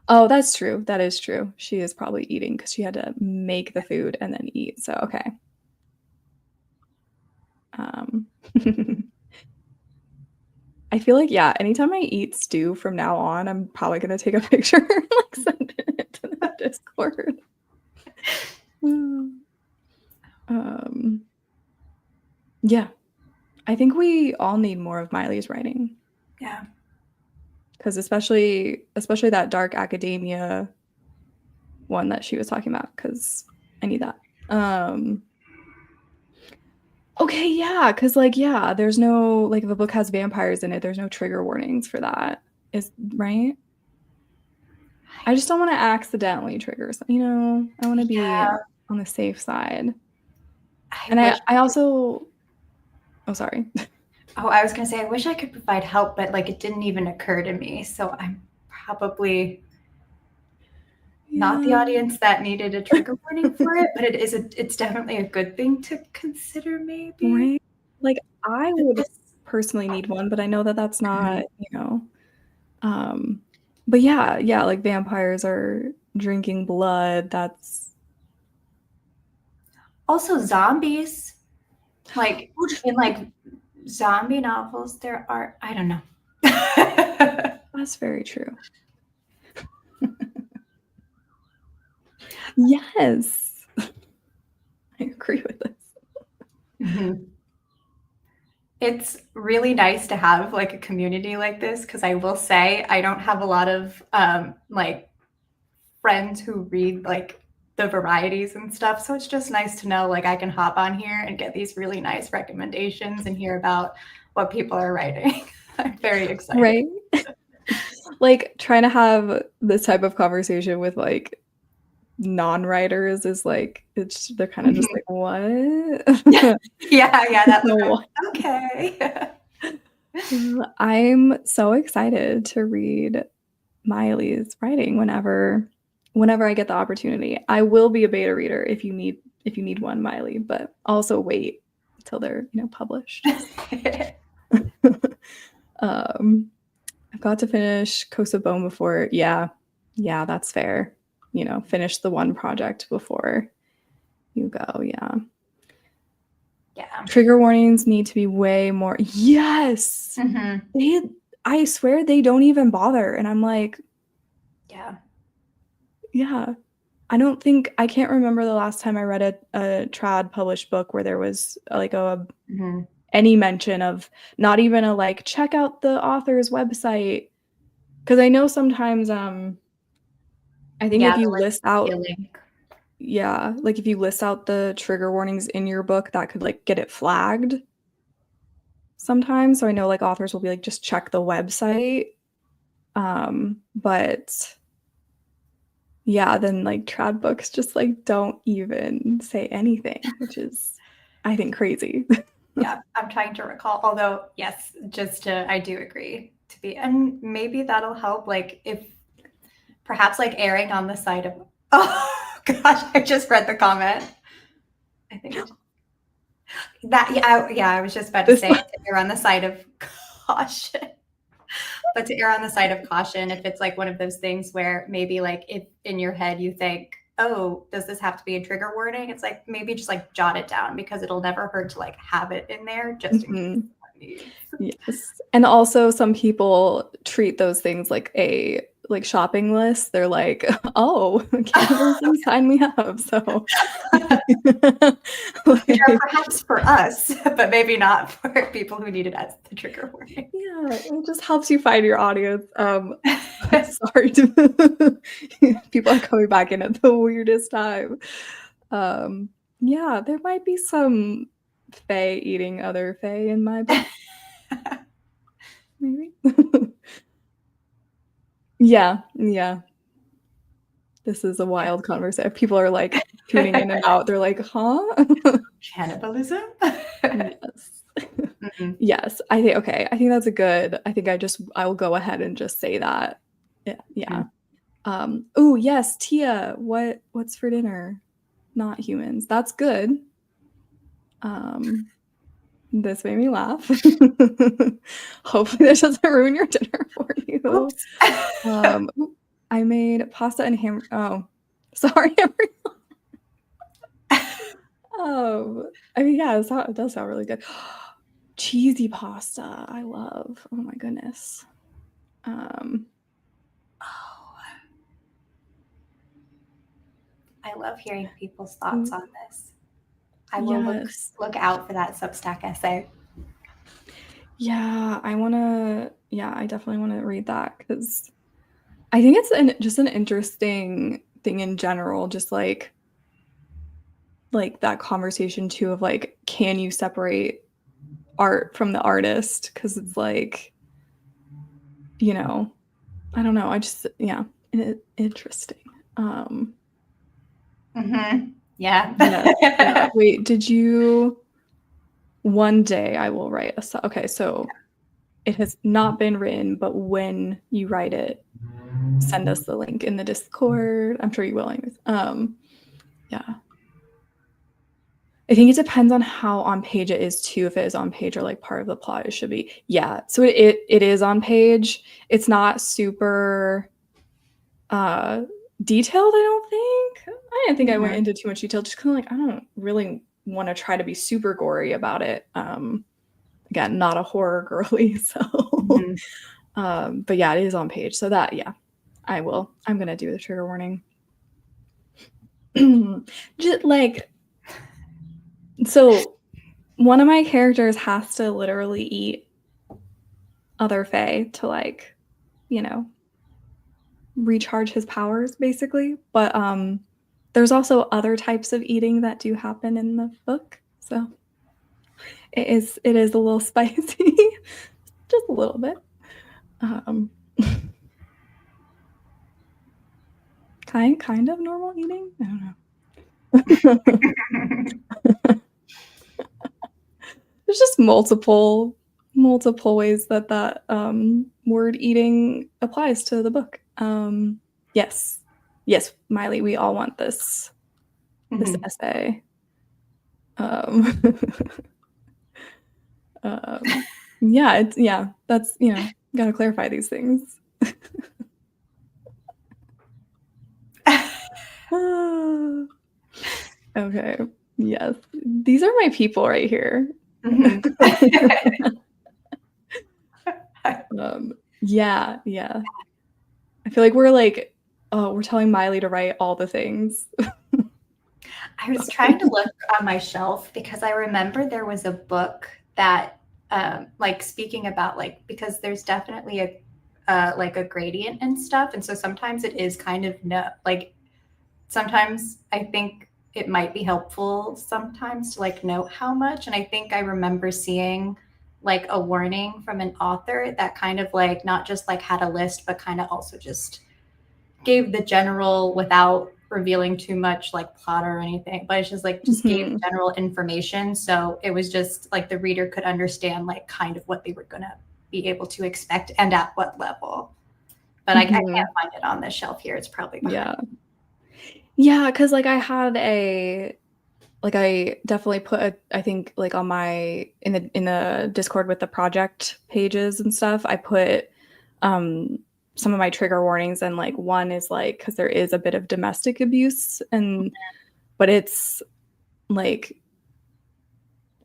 Oh, that's true. That is true. She is probably eating because she had to make the food and then eat. So okay. I feel like, yeah, anytime I eat stew from now on, I'm probably going to take a picture and like send it to the Discord. Yeah, I think we all need more of Miley's writing. Yeah. Because especially that dark academia one that she was talking about, because I need that. Okay, yeah, because there's no like if a book has vampires in it, there's no trigger warnings for that. Is right? I just don't want to accidentally trigger. I want to be on the safe side. I also. Oh, sorry. Oh, I was gonna say I wish I could provide help, but like it didn't even occur to me. So I'm probably not the audience that needed a trigger warning for it, but it's definitely a good thing to consider, maybe. Right? Like I would personally need one, but I know that that's not, but yeah, like vampires are drinking blood. That's also zombies. Like in like zombie novels, there are, I don't know. That's very true. Yes. I agree with this. Mm-hmm. It's really nice to have like a community like this because I will say I don't have a lot of like friends who read like the varieties and stuff. So it's just nice to know like I can hop on here and get these really nice recommendations and hear about what people are writing. I'm very excited. Right? Like trying to have this type of conversation with like non-writers is like they're kind of just like, what? yeah, that was okay. I'm so excited to read Miley's writing whenever I get the opportunity. I will be a beta reader if you need one, Miley, but also wait until they're published. I've got to finish Kosa Bone before. Yeah, that's fair. Finish the one project before you go. Yeah. Trigger warnings need to be way more. Yes. I swear they don't even bother, and I'm like, yeah. I can't remember the last time I read a trad published book where there was like any mention of not even a like check out the author's website, because I know sometimes I think if you list out like if you list out the trigger warnings in your book, that could like get it flagged sometimes. So I know like authors will be like, just check the website, but yeah, then like trad books just like don't even say anything, which is, I think, crazy. Yeah, I'm trying to recall. Although, yes, I do agree and maybe that'll help. Like if perhaps like erring on the side of, oh gosh, I just read the comment. I think I was just about to say to err on the side of caution. But to err on the side of caution, if it's like one of those things where maybe like if in your head you think, oh, does this have to be a trigger warning? It's like maybe just like jot it down, because it'll never hurt to like have it in there just in case. Yes. And also some people treat those things like a shopping list. They're like, oh, cannibalism, sign me up. So which are perhaps for us, but maybe not for people who need it as the trigger warning. Yeah, it just helps you find your audience. Sorry, people are coming back in at the weirdest time. Yeah, there might be some fae eating other fae in my book. Maybe. Yeah. This is a wild conversation. People are like tuning in and out. They're like, huh? Cannibalism? Yes. Yes. I think that's a good. I think I will go ahead and just say that. Yeah. Oh yes, Tia. What's for dinner? Not humans. That's good. This made me laugh. Hopefully this doesn't ruin your dinner for you. I made pasta and ham. Oh, sorry, everyone. I mean, yeah, it does sound really good. Cheesy pasta, I love. Oh my goodness. I love hearing people's thoughts on this. I will look out for that Substack essay. Yeah, I definitely want to read that, because I think it's just an interesting thing in general, just like that conversation too of like, can you separate art from the artist? Because it's like, I don't know. Interesting. Yeah. Wait, did you? One day I will write a. Okay, so it has not been written, but when you write it, send us the link in the Discord. I'm sure you will. Anyways. Yeah. I think it depends on how on page it is too. If it is on page or like part of the plot, it should be. Yeah. So it is on page. It's not super detailed, I don't think. I didn't think I went into too much detail, just kind of like, I don't really want to try to be super gory about it. Again, not a horror girly, so but yeah, it is on page. So that, yeah, I will. I'm gonna do the trigger warning. Just like, so one of my characters has to literally eat other fae to like, recharge his powers, basically. But there's also other types of eating that do happen in the book, so it is a little spicy, just a little bit. Kind of normal eating. I don't know. There's just multiple ways that word eating applies to the book. Yes, Miley, we all want this essay. Yeah, that's Gotta clarify these things. Okay. Yes. These are my people right here. Mhm. Yeah. I feel like we're telling Miley to write all the things. I was trying to look on my shelf because I remember there was a book that, like, speaking about, like, because there's definitely like a gradient and stuff, and so sometimes it is kind of like sometimes I think it might be helpful sometimes to like note how much. And I think I remember seeing like a warning from an author that kind of like not just like had a list, but kind of also just gave the general without revealing too much like plot or anything, but it's just like just gave general information. So it was just like the reader could understand like kind of what they were gonna be able to expect and at what level. But I can't find it on this shelf here. It's probably behind. Yeah, because like I definitely put I think like on my in the Discord with the project pages and stuff, I put some of my trigger warnings, and like one is like because there is a bit of domestic abuse, but it's like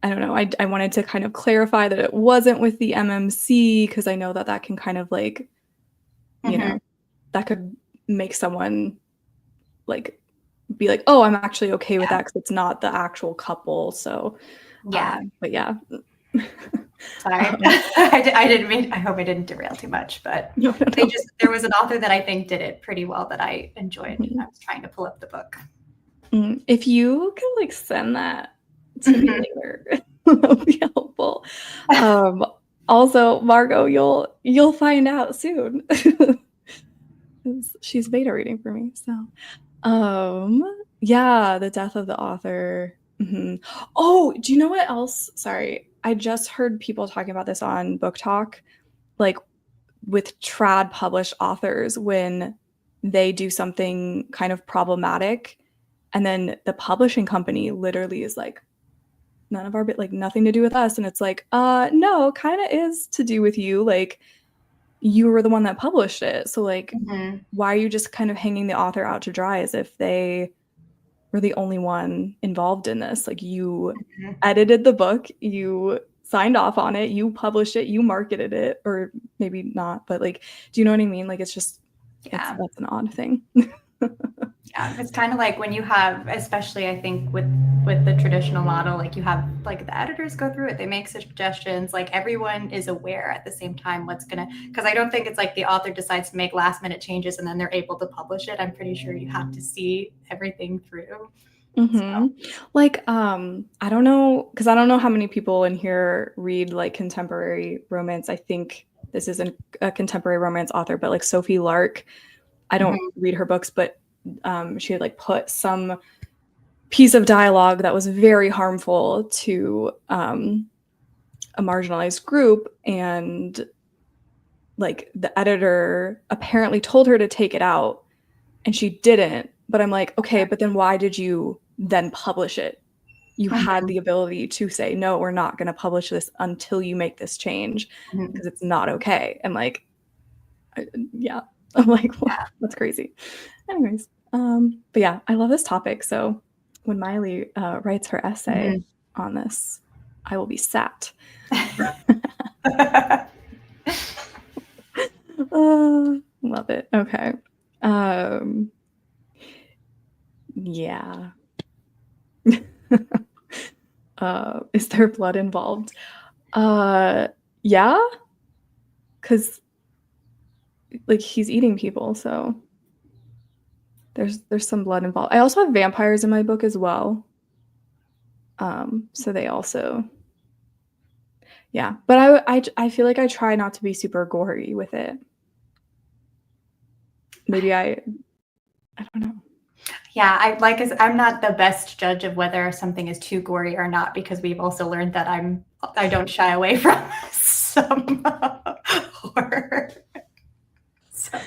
I don't know, I wanted to kind of clarify that it wasn't with the MMC because I know that can kind of like that could make someone like be like, oh, I'm actually okay with that because it's not the actual couple. So but yeah. Sorry, I didn't mean. I hope I didn't derail too much, but No. There was an author that I think did it pretty well that I enjoyed. I was trying to pull up the book. If you can like send that to me later, that'll be helpful. Also, Margot, you'll find out soon. She's beta reading for me. So, yeah, the death of the author. Oh, do you know what else? Sorry, I just heard people talking about this on Book Talk, like with trad published authors when they do something kind of problematic, and then the publishing company literally is like, none of our like nothing to do with us, and it's like, no, kind of is to do with you. Like you were the one that published it, so like, why are you just kind of hanging the author out to dry as if they were the only one involved in this? Like you edited the book, you signed off on it, you published it, you marketed it, or maybe not, but like, do you know what I mean? Like it's just that's an odd thing. Yeah, it's kind of like when you have, especially I think with the traditional model, like you have like the editors go through it, they make suggestions, like everyone is aware at the same time what's gonna, because I don't think it's like the author decides to make last minute changes and then they're able to publish it. I'm pretty sure you have to see everything through. So. Like I don't know, because I don't know how many people in here read like contemporary romance. I think this isn't a contemporary romance author, but like Sophie Lark, I don't read her books, but she had like put some piece of dialogue that was very harmful to a marginalized group, and like the editor apparently told her to take it out and she didn't. But I'm like, okay, but then why did you then publish it? You had the ability to say, no, we're not going to publish this until you make this change because it's not okay. And like, yeah, I'm like, well, that's crazy. Anyways, but yeah, I love this topic. So when Miley writes her essay on this, I will be sat. Love it. Okay. Yeah. Is there blood involved? Yeah. Because like he's eating people, so there's some blood involved. I also have vampires in my book as well. So they also, yeah. But I feel like I try not to be super gory with it. Maybe I don't know. Yeah, I'm not the best judge of whether something is too gory or not, because we've also learned that I don't shy away from some horror. So.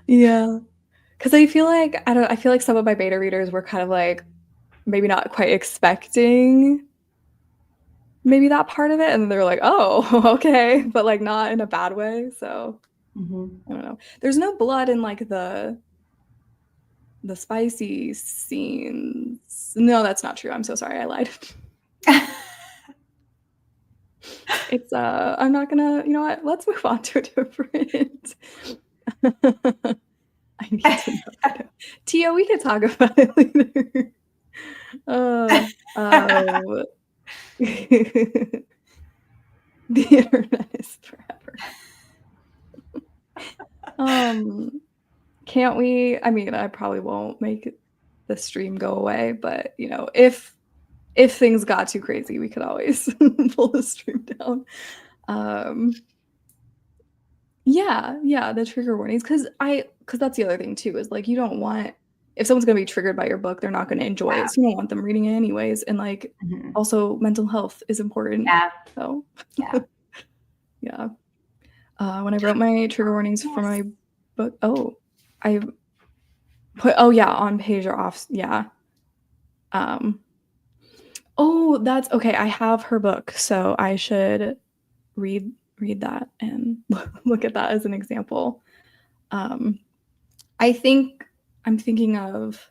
Yeah, because I feel like I feel like some of my beta readers were kind of like maybe not quite expecting maybe that part of it, and then they're like, oh, okay, but like not in a bad way. So I don't know. There's no blood in like the spicy scenes. No, that's not true. I'm so sorry, I lied. It's I'm not gonna, you know what? Let's move on to a different. I need to know. Tia, we can talk about it later. The internet is forever. Can't we? I mean, I probably won't make the stream go away, but you know, if things got too crazy, we could always pull the stream down. Yeah, the trigger warnings, because that's the other thing too, is like you don't want, if someone's gonna be triggered by your book, they're not gonna enjoy it. So you don't want them reading it anyways. And like also mental health is important. Yeah. So yeah. When I wrote my trigger warnings for my book, I put on page or off. Yeah. That's okay. I have her book, so I should read that and look at that as an example. I think I'm thinking of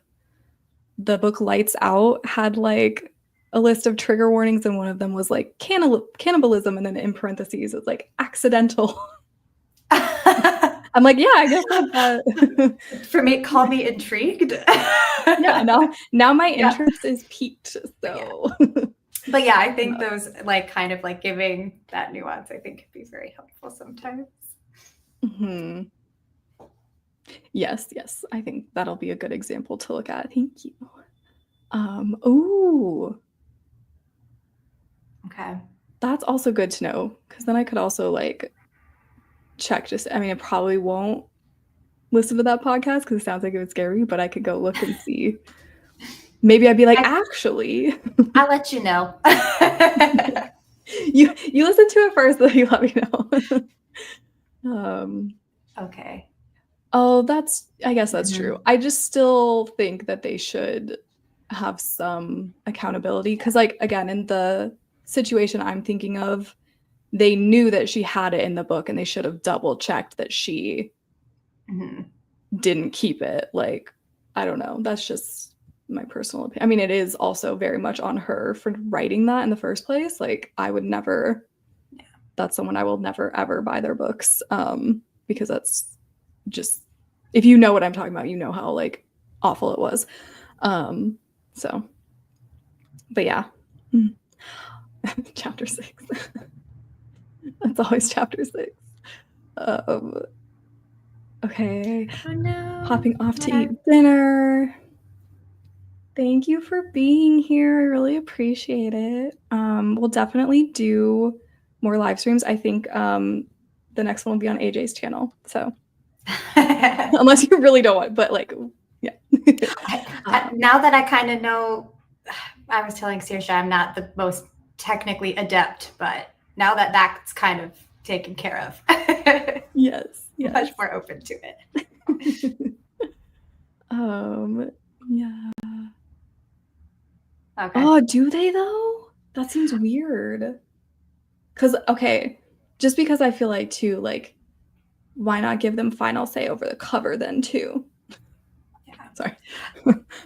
the book Lights Out had like a list of trigger warnings, and one of them was like cannibalism, and then in parentheses it's like accidental. I'm like, yeah, I guess that. For me, call me intrigued. Yeah, now my interest is piqued. So. But yeah, I think those like kind of like giving that nuance, I think, could be very helpful sometimes. Yes, I think that'll be a good example to look at. Thank you. Ooh. Okay. That's also good to know, because then I could also like check it probably won't listen to that podcast because it sounds like it was scary, but I could go look and see. Maybe I'd be like, actually. I'll let you know. You listen to it first, then you let me know. Okay. Oh, I guess that's true. I just still think that they should have some accountability, because like, again, in the situation I'm thinking of, they knew that she had it in the book and they should have double checked that she didn't keep it. Like, I don't know. That's just my personal opinion. I mean, it is also very much on her for writing that in the first place. Like, I would never, that's someone I will never ever buy their books, because that's just, if you know what I'm talking about, you know how like awful it was. So, but yeah. Chapter 6. That's always chapter 6. Okay. Oh no. Hopping off to eat dinner. Thank you for being here. I really appreciate it. We'll definitely do more live streams. I think the next one will be on AJ's channel. So unless you really don't want, but like, yeah. Now that I kind of know, I was telling Saoirse I'm not the most technically adept, but now that that's kind of taken care of, yes, much more open to it. Yeah. Okay. Oh, do they though? That seems weird. Just because I feel like too, like, why not give them final say over the cover then too? Yeah. Sorry.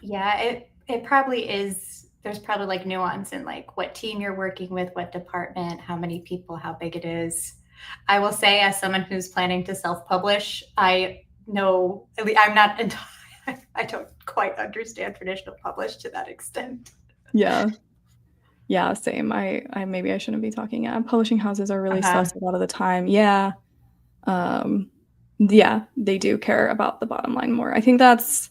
Yeah, it probably is. There's probably like nuance in like what team you're working with, what department, how many people, how big it is. I will say, as someone who's planning to self-publish, I know I'm not. I don't quite understand traditional publish to that extent. Yeah, same. I maybe I shouldn't be talking. Yeah, publishing houses are really sus a lot of the time. Yeah, they do care about the bottom line more. I think that's,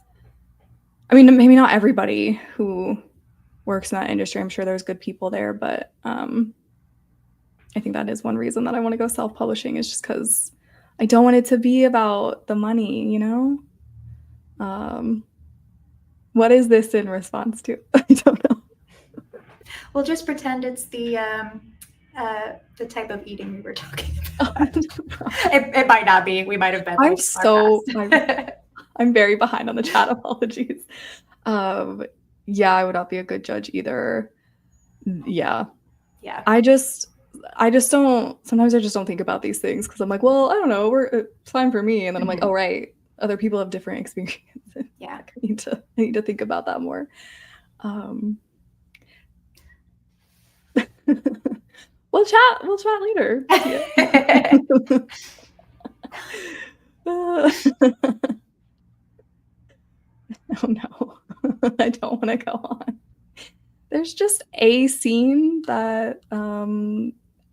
I mean, maybe not everybody who works in that industry. I'm sure there's good people there, but I think that is one reason that I want to go self-publishing, is just because I don't want it to be about the money, you know? What is this in response to? I don't know. We'll just pretend it's the type of eating we were talking about. It might not be. We might have been. I'm very behind on the chat. Apologies. Yeah, I would not be a good judge either. Yeah. Yeah. I just don't, sometimes I just don't think about these things because I'm like, well, I don't know, it's fine for me. And then I'm like, oh, right, other people have different experiences. Yeah. Like, I need to think about that more. We'll chat later. Oh no. I don't want to go on. There's just a scene that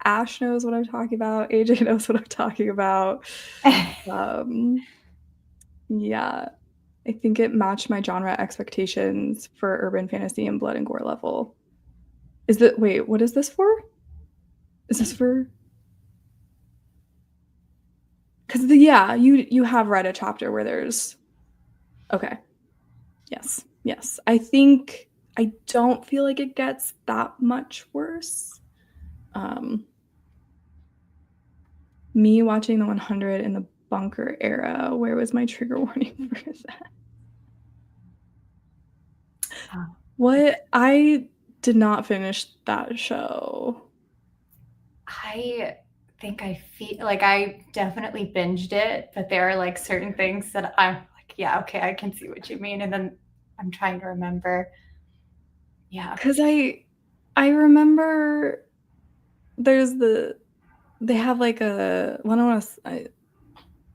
Ash knows what I'm talking about. AJ knows what I'm talking about. Yeah, I think it matched my genre expectations for urban fantasy and blood and gore level. Wait, what is this for? Is this for? Because yeah, you have read a chapter where there's. Okay. Yes. I don't feel like it gets that much worse. Me watching the 100 in the bunker era, where was my trigger warning for that? What? I did not finish that show. I think I feel like I definitely binged it, but there are like certain things that I'm like, yeah, okay, I can see what you mean. And then I'm trying to remember. Yeah. Because I remember they have like a, well, I don't want to,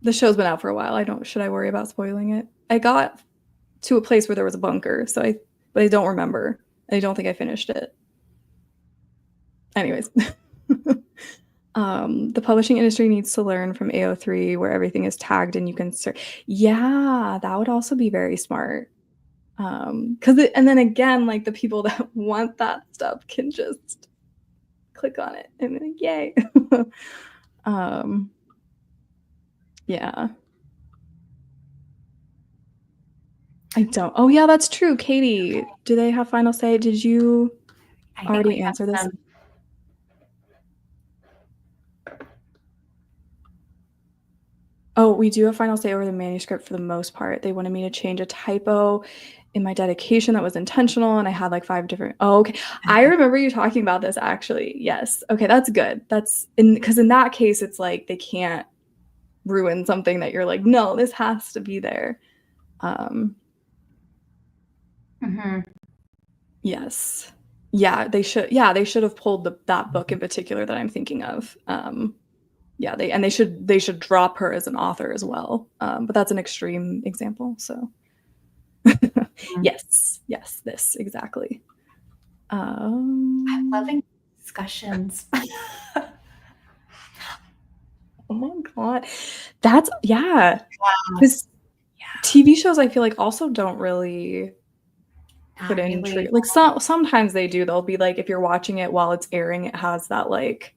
the show's been out for a while. Should I worry about spoiling it? I got to a place where there was a bunker, but I don't remember. I don't think I finished it. Anyways. The publishing industry needs to learn from AO3 where everything is tagged and you can search. Yeah, that would also be very smart. And then again, like the people that want that stuff can just click on it and then yay. Yeah. I don't. Oh yeah, that's true. Katie, do they have final say? Did you already answer this? Oh, we do have final say over the manuscript for the most part. They wanted me to change a typo in my dedication that was intentional, and I had like 5 different. Oh, okay. I remember you talking about this actually. Yes. Okay, that's good. Because in that case, it's like they can't ruin something that you're like, no, this has to be there. Yes. Yeah, they should. Yeah, they should have pulled that book in particular that I'm thinking of. Yeah, they should drop her as an author as well. But that's an extreme example. So yes, this exactly. I'm loving discussions. Oh my god, that's because TV shows I feel like also don't really put in like sometimes they do. They'll be like if you're watching it while it's airing, it has that like.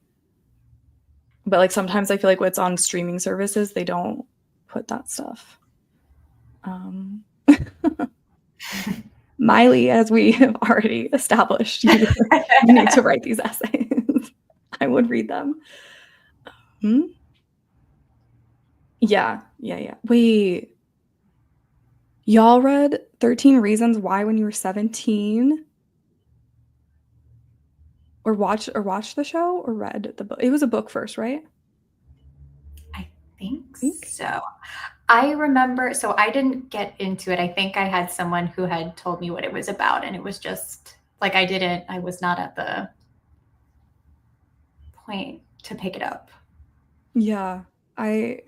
But like sometimes I feel like when it's on streaming services, they don't put that stuff. Miley, as we have already established, you need to write these essays. I would read them. Yeah. Wait, y'all read 13 Reasons Why when you were 17? Or watched the show or read the book? It was a book first, right? I think so. I remember, so I didn't get into it. I think I had someone who had told me what it was about, and it was just like I was not at the point to pick it up. Yeah, it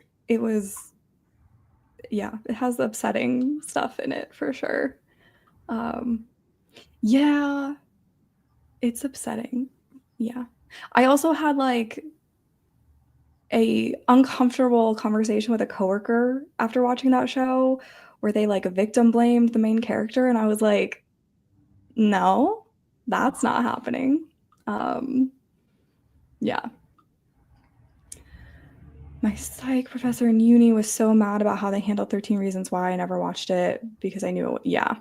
has the upsetting stuff in it for sure. Yeah, it's upsetting. Yeah. I also had like a uncomfortable conversation with a coworker after watching that show where they like victim blamed the main character and I was like, no, that's not happening. Yeah. My psych professor in uni was so mad about how they handled 13 Reasons Why. I never watched it because I knew yeah.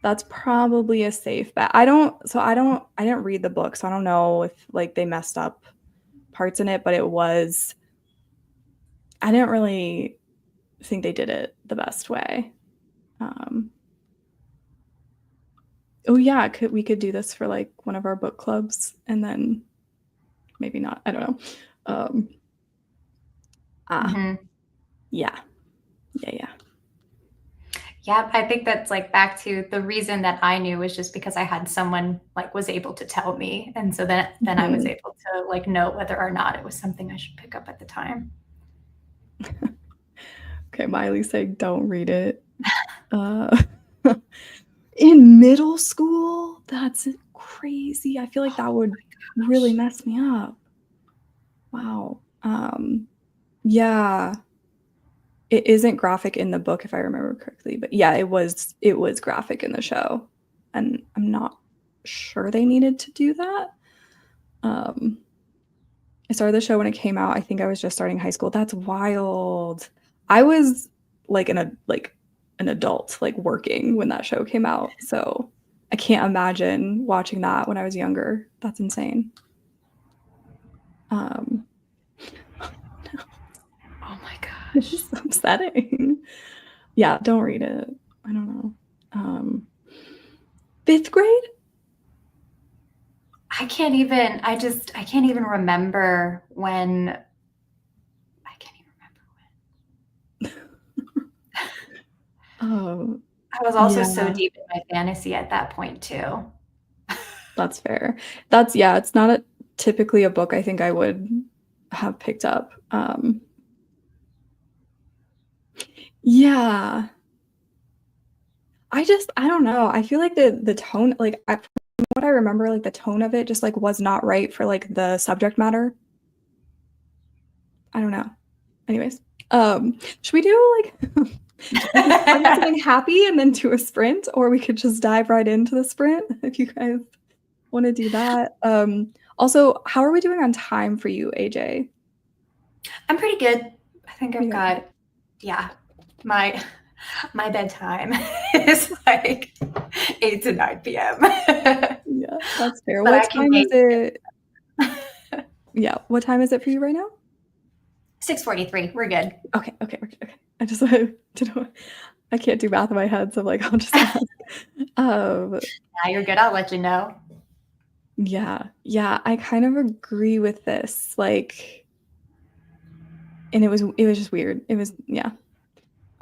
That's probably a safe bet. I didn't read the book, so I don't know if like they messed up parts in it, but I didn't really think they did it the best way. Oh yeah, we could do this for like one of our book clubs and then maybe not. I don't know. Um, ah, Mhm. yeah. Yeah, yeah. Yeah, I think that's like back to the reason that I knew was just because I had someone like was able to tell me. And so then I was Mhm. able to like know whether or not it was something I should pick up at the time. Okay, Miley's saying don't read it. Uh, in middle school? That's crazy. I feel like that would really Gosh. mess me up. Wow. Yeah. It isn't graphic in the book if I remember correctly, but yeah, it was graphic in the show, and I'm not sure they needed to do that. Um, I started the show when it came out. I think I was just starting high school. That's wild. I was like an adult, like working when that show came out. So I can't imagine watching that when I was younger. That's insane. Um, Oh my this gosh. is so upsetting. Yeah, don't read it. I don't know. Um, fifth grade? I can't even remember when I can't even remember Oh, I was also so yeah, deep in my fantasy at that point too. that's fair. Yeah, it's not typically a book I think I would have picked up. Yeah, I don't know. I feel like the tone, like from what I remember, like the tone of it just like was not right for like the subject matter. I don't know. Anyways, should we do like we could talk about something happy and then do a sprint, or we could just dive right into the sprint if you guys want to do that. Also, how are we doing on time for you, AJ? I'm pretty good. I think I've Pretty good. got yeah, my my bedtime is like 8 to 9 p.m. Yeah, that's fair. But What I can time is make it? Yeah, what time is it for you right now? 6:43. We're good. Okay, okay, okay, okay. I just wanted to know. I can't do math in my head, so I'm like, I'll just ask. Um, Yeah, you're good. I'll let you know. yeah, yeah, I kind of agree with this. Like, and it was just weird. It was yeah.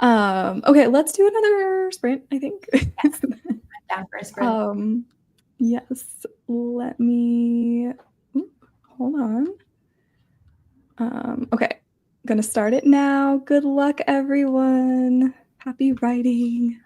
Okay, let's do another sprint, I think. Yes, I'm down for a sprint. um, yes, let me hold on. Okay, gonna start it now. Good luck, everyone. Happy writing.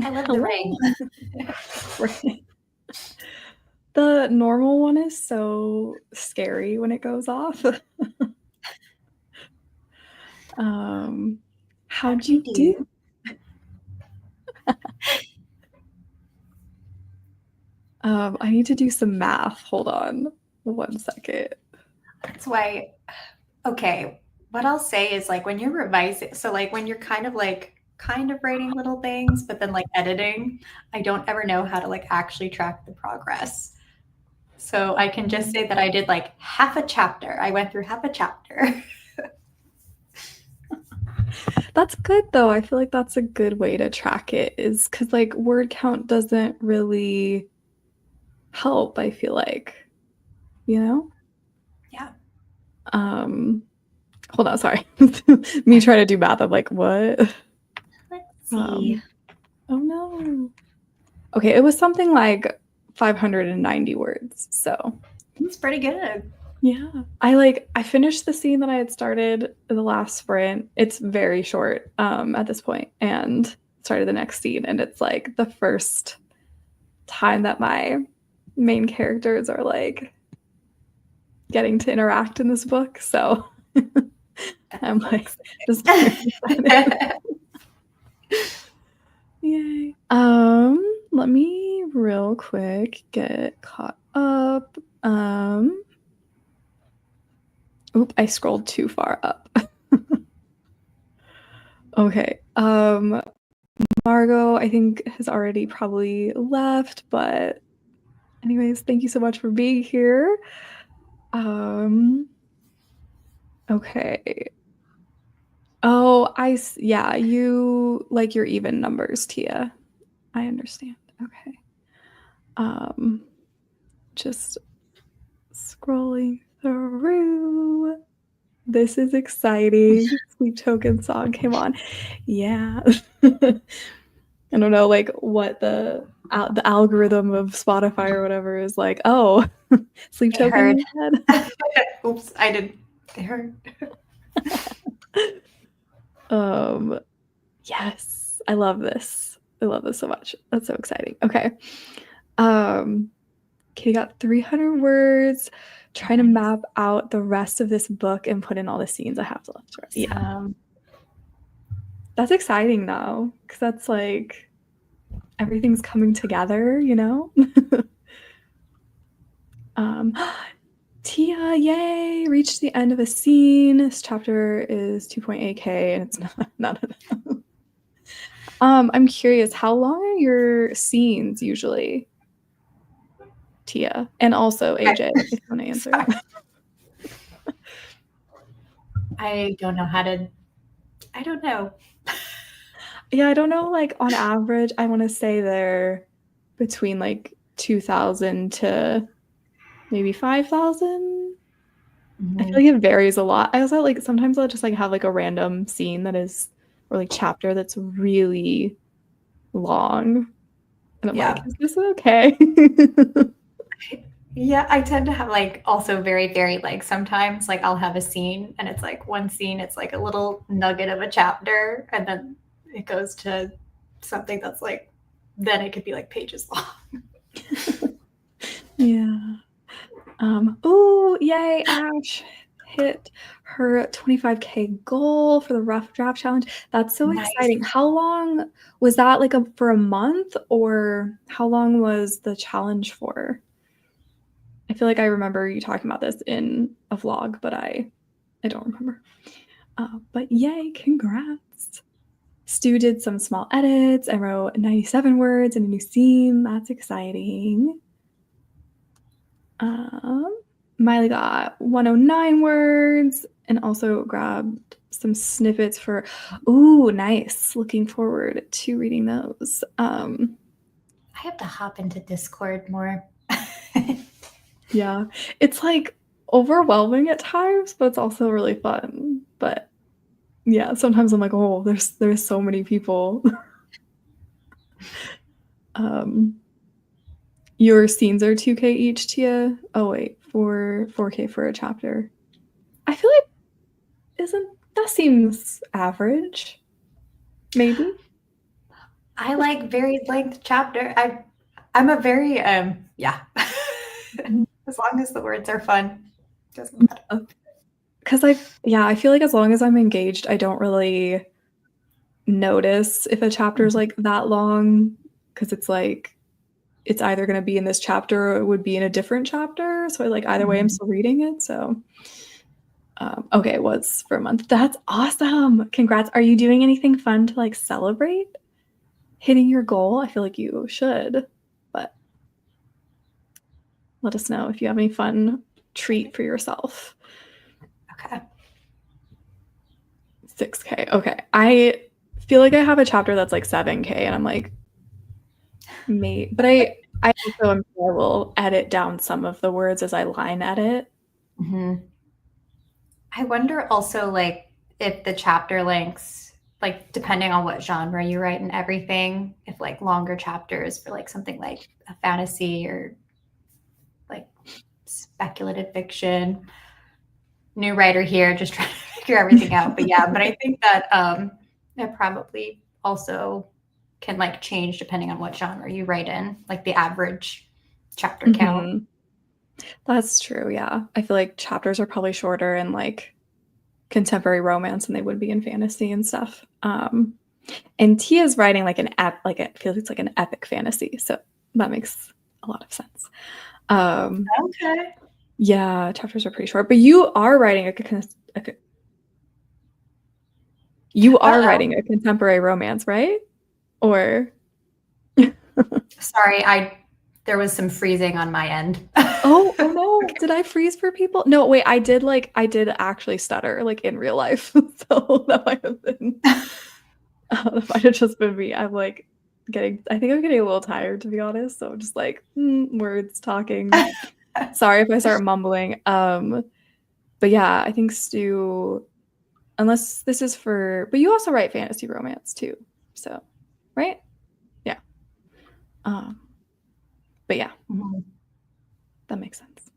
I love the Hello. ring. Right. The normal one is so scary when it goes off. How'd do you you do? I need to do some math. Hold on 1 second. That's why, okay, what I'll say is like when you're revising, so like when you're kind of writing little things, but then like editing, I don't ever know how to like actually track the progress. So I can just say that I did like half a chapter. I went through half a chapter. That's good though. I feel like that's a good way to track it is because like word count doesn't really help, I feel like, you know? Yeah. Hold on, sorry. Me trying to do math. I'm like, what? Let's see. Oh no. Okay, it was something like 590 words. So It's pretty good. yeah. I finished the scene that I had started in the last sprint. It's very short at this point, and started the next scene, and it's like the first time that my main characters are like getting to interact in this book. So I'm like just very excited. Yay. Let me real quick get caught up. Oop, I scrolled too far up. Okay. Margot, I think, has already probably left, but anyways, thank you so much for being here. Okay. Oh, yeah, you like your even numbers, Tia. I understand. Okay. Just scrolling through. This is exciting. Sleep Token song came on. Yeah. I don't know, like what the algorithm of Spotify or whatever is like. Oh, Sleep They heard. Token. Oops, I did. They heard. Yes, I love this. I love this so much. That's so exciting. Okay. Okay, got 300 words. Trying to map out the rest of this book and put in all the scenes I have left. Yeah. That's exciting though, because that's like everything's coming together, you know? Tia, yay! Reached the end of a scene. This chapter is 2.8K and it's not enough. I'm curious, how long are your scenes usually? Tia. And also AJ, if you want to answer. I don't know how to. I don't know. Yeah, I don't know, like on average, I want to say they're between like 2,000 to maybe 5,000. I feel like it varies a lot. I also like sometimes I'll just like have like a random scene that is or like chapter that's really long. And I'm like, is this okay? Yeah, I tend to have like also very, very like sometimes like I'll have a scene and it's like one scene, it's like a little nugget of a chapter, and then it goes to something that's like then it could be like pages long. Yeah. Oh, yay, Ash hit her 25K goal for the rough draft challenge. That's so exciting. How long was that, like for a month, or how long was the challenge for? I feel like I remember you talking about this in a vlog, but I don't remember. But yay, congrats. Stu did some small edits. I wrote 97 words and a new scene. That's exciting. Miley got 109 words and also grabbed some snippets for, ooh, nice. Looking forward to reading those. I have to hop into Discord more. Yeah, it's like overwhelming at times, but it's also really fun. But yeah, sometimes I'm like, oh, there's so many people. Your scenes are 2K each, Tia. Oh wait, 4K for a chapter. I feel like that seems average. Maybe. I like very length chapter. I'm a very yeah. As long as the words are fun, doesn't matter. Because I feel like as long as I'm engaged, I don't really notice if a chapter is like that long, because it's like it's either going to be in this chapter or it would be in a different chapter. So I like either way, I'm still reading it. So okay, it was for a month. That's awesome. Congrats. Are you doing anything fun to like celebrate hitting your goal? I feel like you should, but let us know if you have any fun treat for yourself. Okay. 6K. Okay. I feel like I have a chapter that's like 7K and I'm like, but I also am sure I will edit down some of the words as I line edit. I wonder also like if the chapter lengths, like depending on what genre you write and everything, if like longer chapters for like something like a fantasy or like speculative fiction. New writer here, just trying to figure everything out. But yeah, but I think that it probably also can like change depending on what genre you write in, like the average chapter count. That's true. Yeah. I feel like chapters are probably shorter in like contemporary romance than they would be in fantasy and stuff. And Tia's writing like like it feels it's like an epic fantasy. So that makes a lot of sense. Okay. Yeah, chapters are pretty short, but you are writing writing a contemporary romance, right? Or sorry, there was some freezing on my end. oh no, okay. Did I freeze for people? No, wait, I did actually stutter like in real life. So that might have been that might have just been me. I'm like I think I'm getting a little tired, to be honest. So I'm just like words talking. Sorry if I start mumbling. But yeah, I think Stu, unless this is but you also write fantasy romance too. So, right? Yeah. But yeah, that makes sense.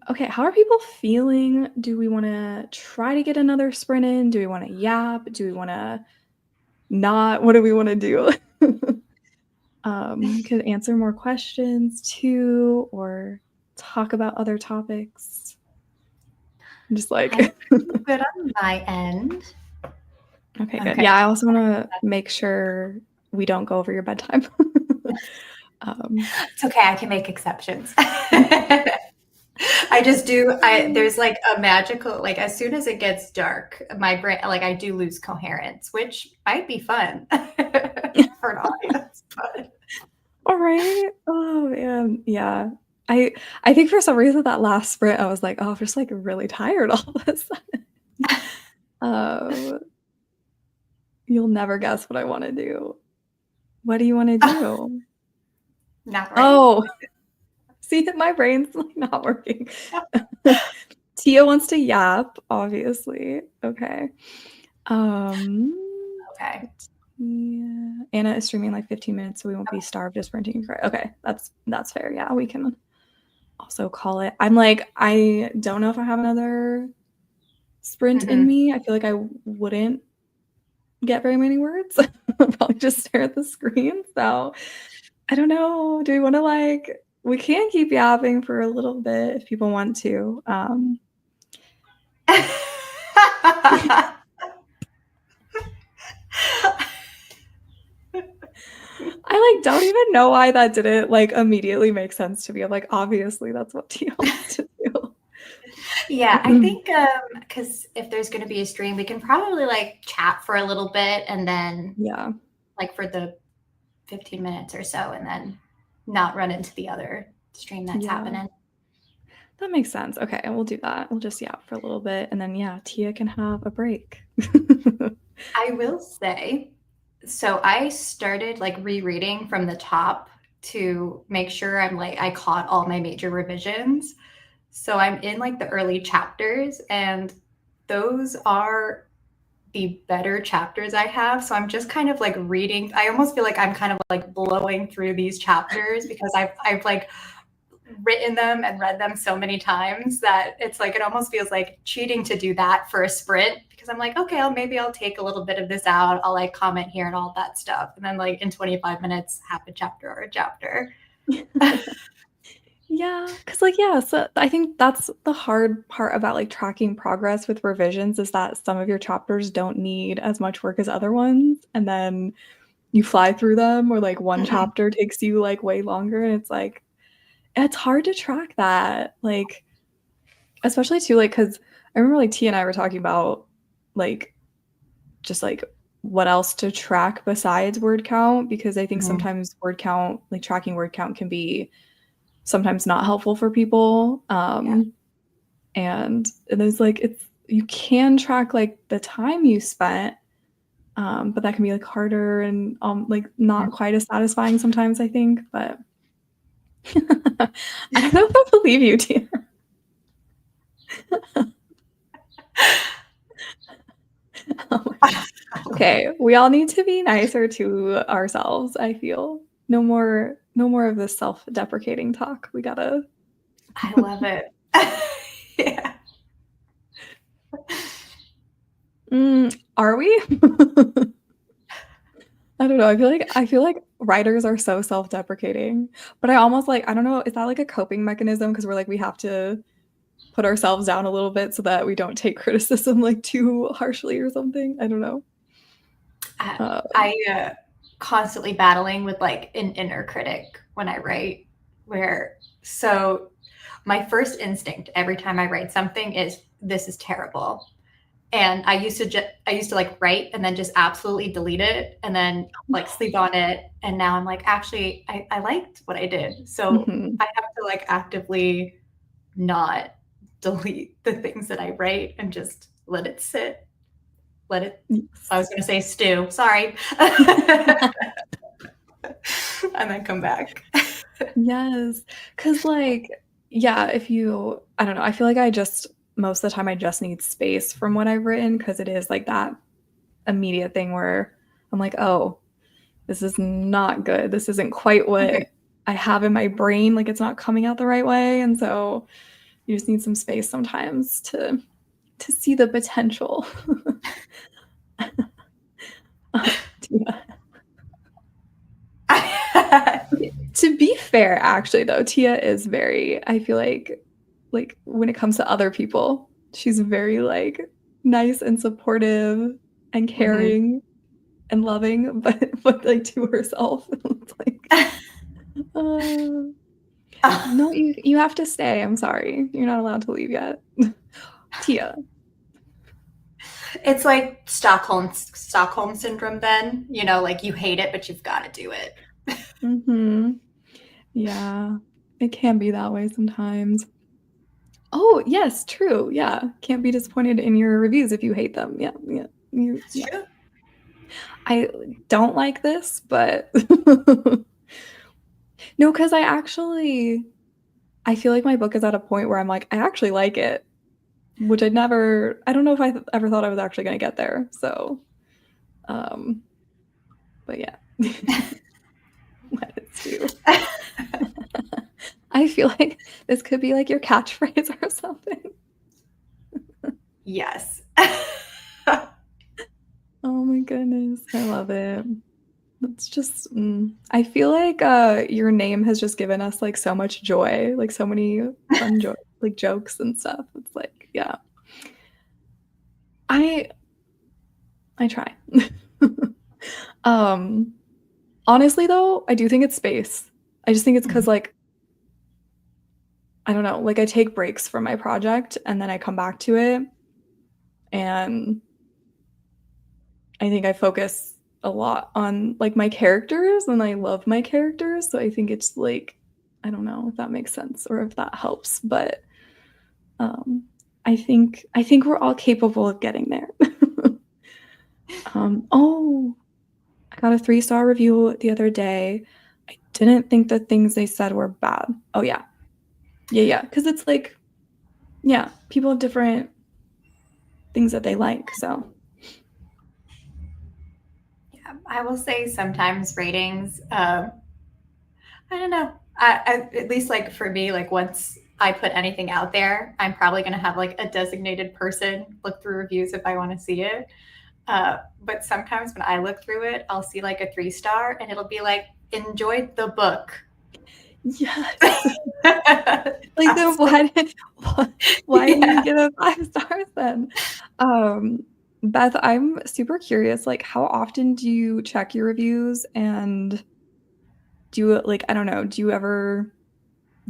Okay, how are people feeling? Do we want to try to get another sprint in? Do we want to yap? Do we want to not? What do we want to do? We could answer more questions too, or talk about other topics. I'm just like good on my end. Okay, good. Yeah, I also want to make sure we don't go over your bedtime. It's okay. I can make exceptions. I just do. There's like a magical, like as soon as it gets dark, my brain, like I do lose coherence, which might be fun for an audience. But all right. Oh man, yeah. I think for some reason that last sprint, I was like, oh, I'm just like really tired all of a sudden. You'll never guess what I want to do. What do you want to do? Not right. Oh, see that my brain's like not working. Tia wants to yap, obviously. Okay. Okay. Yeah. Anna is streaming like 15 minutes, so we won't be starved just sprinting. Okay, that's fair. Yeah, we can also call it. I'm like, I don't know if I have another sprint in me. I feel like I wouldn't get very many words. I'll probably just stare at the screen. So I don't know. Do we want to we can keep yapping for a little bit if people want to. I don't even know why that didn't immediately make sense to me. I'm like, obviously that's what Tia wants to do. Yeah, I think because if there's going to be a stream, we can probably chat for a little bit and then for the 15 minutes or so, and then not run into the other stream that's happening. That makes sense. Okay, we'll do that. We'll just yap for a little bit, and then Tia can have a break. I will say, so I started rereading from the top to make sure I caught all my major revisions. So I'm in the early chapters, and those are the better chapters I have. So I'm just kind of reading. I almost feel like I'm kind of blowing through these chapters because I've written them and read them so many times that it's like, it almost feels like cheating to do that for a sprint, because I'm like, okay, maybe I'll take a little bit of this out. I'll like comment here and all that stuff. And then like in 25 minutes, half a chapter or a chapter. Yeah, because like, yeah, so I think that's the hard part about like tracking progress with revisions is that some of your chapters don't need as much work as other ones, and then you fly through them, or like one Mhm. chapter takes you like way longer, and it's hard to track that. Like, especially too, like, because I remember like T and I were talking about like just like what else to track besides word count, because I think Mhm. sometimes word count, like tracking word count can be sometimes not helpful for people. Yeah. And there's like you can track like the time you spent, but that can be like harder and like not Mhm. quite as satisfying sometimes, I think. But I don't know if I believe you, Tia. Okay, we all need to be nicer to ourselves, I feel. No more of this self-deprecating talk. We gotta I love it. Yeah. Are we? I don't know. I feel like writers are so self-deprecating, but I almost like I don't know, is that like a coping mechanism because we're like we have to put ourselves down a little bit so that we don't take criticism like too harshly or something? I don't know. Uh, I constantly battling with like an inner critic when I write, where so my first instinct every time I write something is this is terrible. And I used to like write and then just absolutely delete it and then like sleep on it. And now I'm like, actually, I liked what I did. So mhm. I have to like actively not delete the things that I write and just let it sit. Let it, I Yes. was going to say stew. Sorry. And then come back. Yes, because like, yeah, if you I don't know, I feel like I just most of the time I just need space from what I've written because it is like that immediate thing where I'm like, "Oh, this is not good. This isn't quite what I have in my brain, like, it's not coming out the right way," and so you just need some space sometimes to see the potential. Yeah. To be fair, actually, though, Tia is very I feel like, when it comes to other people, she's very, like, nice and supportive and Mhm. caring and loving, but, like, to herself, it's like, "Uh, no, you have to stay, I'm sorry. You're not allowed to leave yet." Tia. It's like Stockholm syndrome then, like you hate it, but you've got to do it. Mhm. Yeah. It can be that way sometimes. Oh, yes, true, yeah. Can't be disappointed in your reviews if you hate them. Yeah, yeah. It's Yeah. true. I don't like this, but no, because I feel like my book is at a point where I'm like, I actually like it, which I don't know if ever thought I was actually gonna get there. So, um, but yeah. Let it stew. I feel like this could be like your catchphrase or something. Yes. Oh my goodness, I love it. It's just I feel like, your name has just given us, like, so much joy, like, so many fun like, jokes and stuff. It's like, yeah. I I try. Um, honestly, though, I do think it's space. I just think it's Mhm. because like, I don't know, like, I take breaks from my project, and then I come back to it, and I think I focus a lot on, like, my characters, and I love my characters, so I think it's like I don't know if that makes sense or if that helps, but, um, I think we're all capable of getting there. Oh, I got a 3-star review the other day. I didn't think the things they said were bad. Oh, yeah. Yeah, yeah, because it's like yeah, people have different things that they like, so Yeah, I will say sometimes ratings, I don't know. at least like for me, like once I put anything out there, I'm probably going to have like a designated person look through reviews if I want to see it. But sometimes when I look through it, I'll see like a 3-star and it'll be like, enjoyed the book. Yes. Like, then why didn't you give it 5 stars then? Beth, I'm super curious, like, how often do you check your reviews, and do you, like, I don't know, do you ever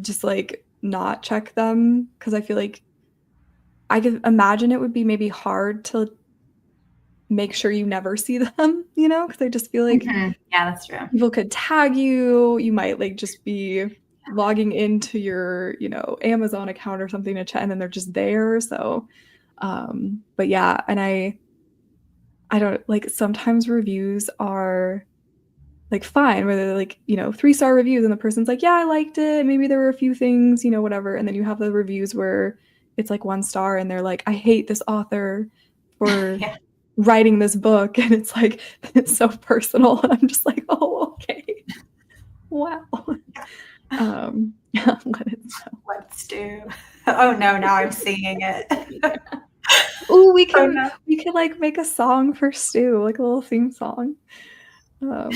just, like, not check them? Because I feel like I could imagine it would be maybe hard to make sure you never see them, you know? Because I just feel like Yeah, that's true. people could tag you. You might like just be logging into your, Amazon account or something to check, and then they're just there. So, but yeah, and I don't like, sometimes reviews are like fine, where they're like, 3-star reviews, and the person's like, yeah, I liked it. Maybe there were a few things, whatever. And then you have the reviews where it's like 1 star, and they're like, I hate this author for Yeah. writing this book, and it's like, it's so personal, and I'm just like, oh, okay, wow. Let it snow. Let's do. Oh no, now I'm singing it. Oh, we Oh can no. we could like make a song for Stu, like a little theme song. No,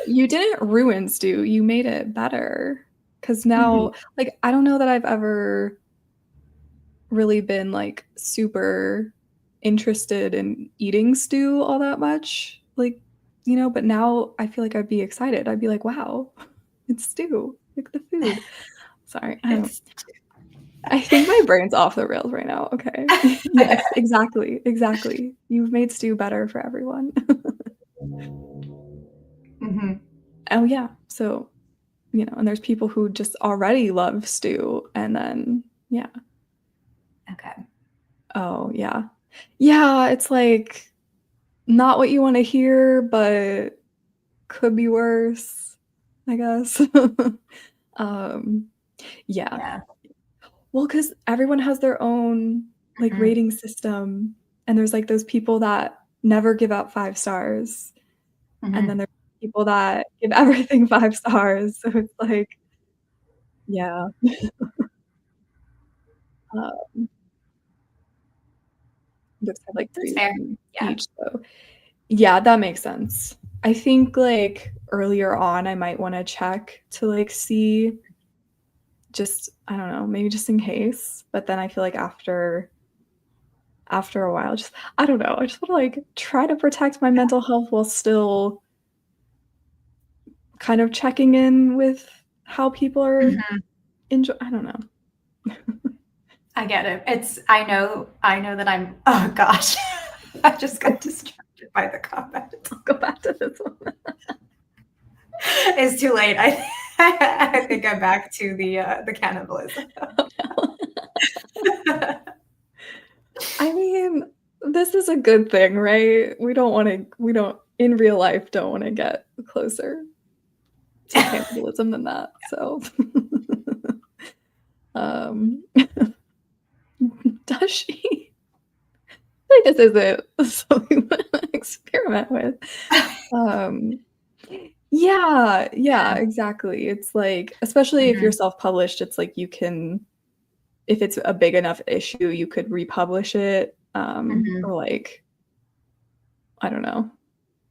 you didn't ruin Stu. You made it better. Because now, like, I don't know that I've ever really been like super interested in eating stew all that much. Like, but now I feel like I'd be excited. I'd be like, wow, it's stew, like the food. Sorry, I think my brain's off the rails right now. Okay. Yes, exactly. You've made stew better for everyone. Oh yeah. So, and there's people who just already love stew, and then yeah. Okay. Oh yeah. Yeah, it's like not what you want to hear, but could be worse, I guess. Yeah. Well, because everyone has their own like rating system, and there's like those people that never give out 5 stars, and then there's people that give everything 5 stars. So it's like, yeah. Just have like That's 3 of fair. them Yeah. each, so yeah, that makes sense. I think like earlier on, I might want to check to like see, just, I don't know, maybe just in case. But then I feel like after a while, just, I don't know, I just want to like try to protect my mental health while still kind of checking in with how people are I don't know. I get it. I know that oh gosh. I just got distracted by the comment. I'll go back to this one. It's too late. I think I'm back to the cannibalism. I mean, this is a good thing, right? We don't in real life don't want to get closer to cannibalism than that. So does she? I think this isn't something we want to experiment with. Yeah, exactly. It's like, especially if you're self-published, it's like you can, if it's a big enough issue, you could republish it. Or like, I don't know.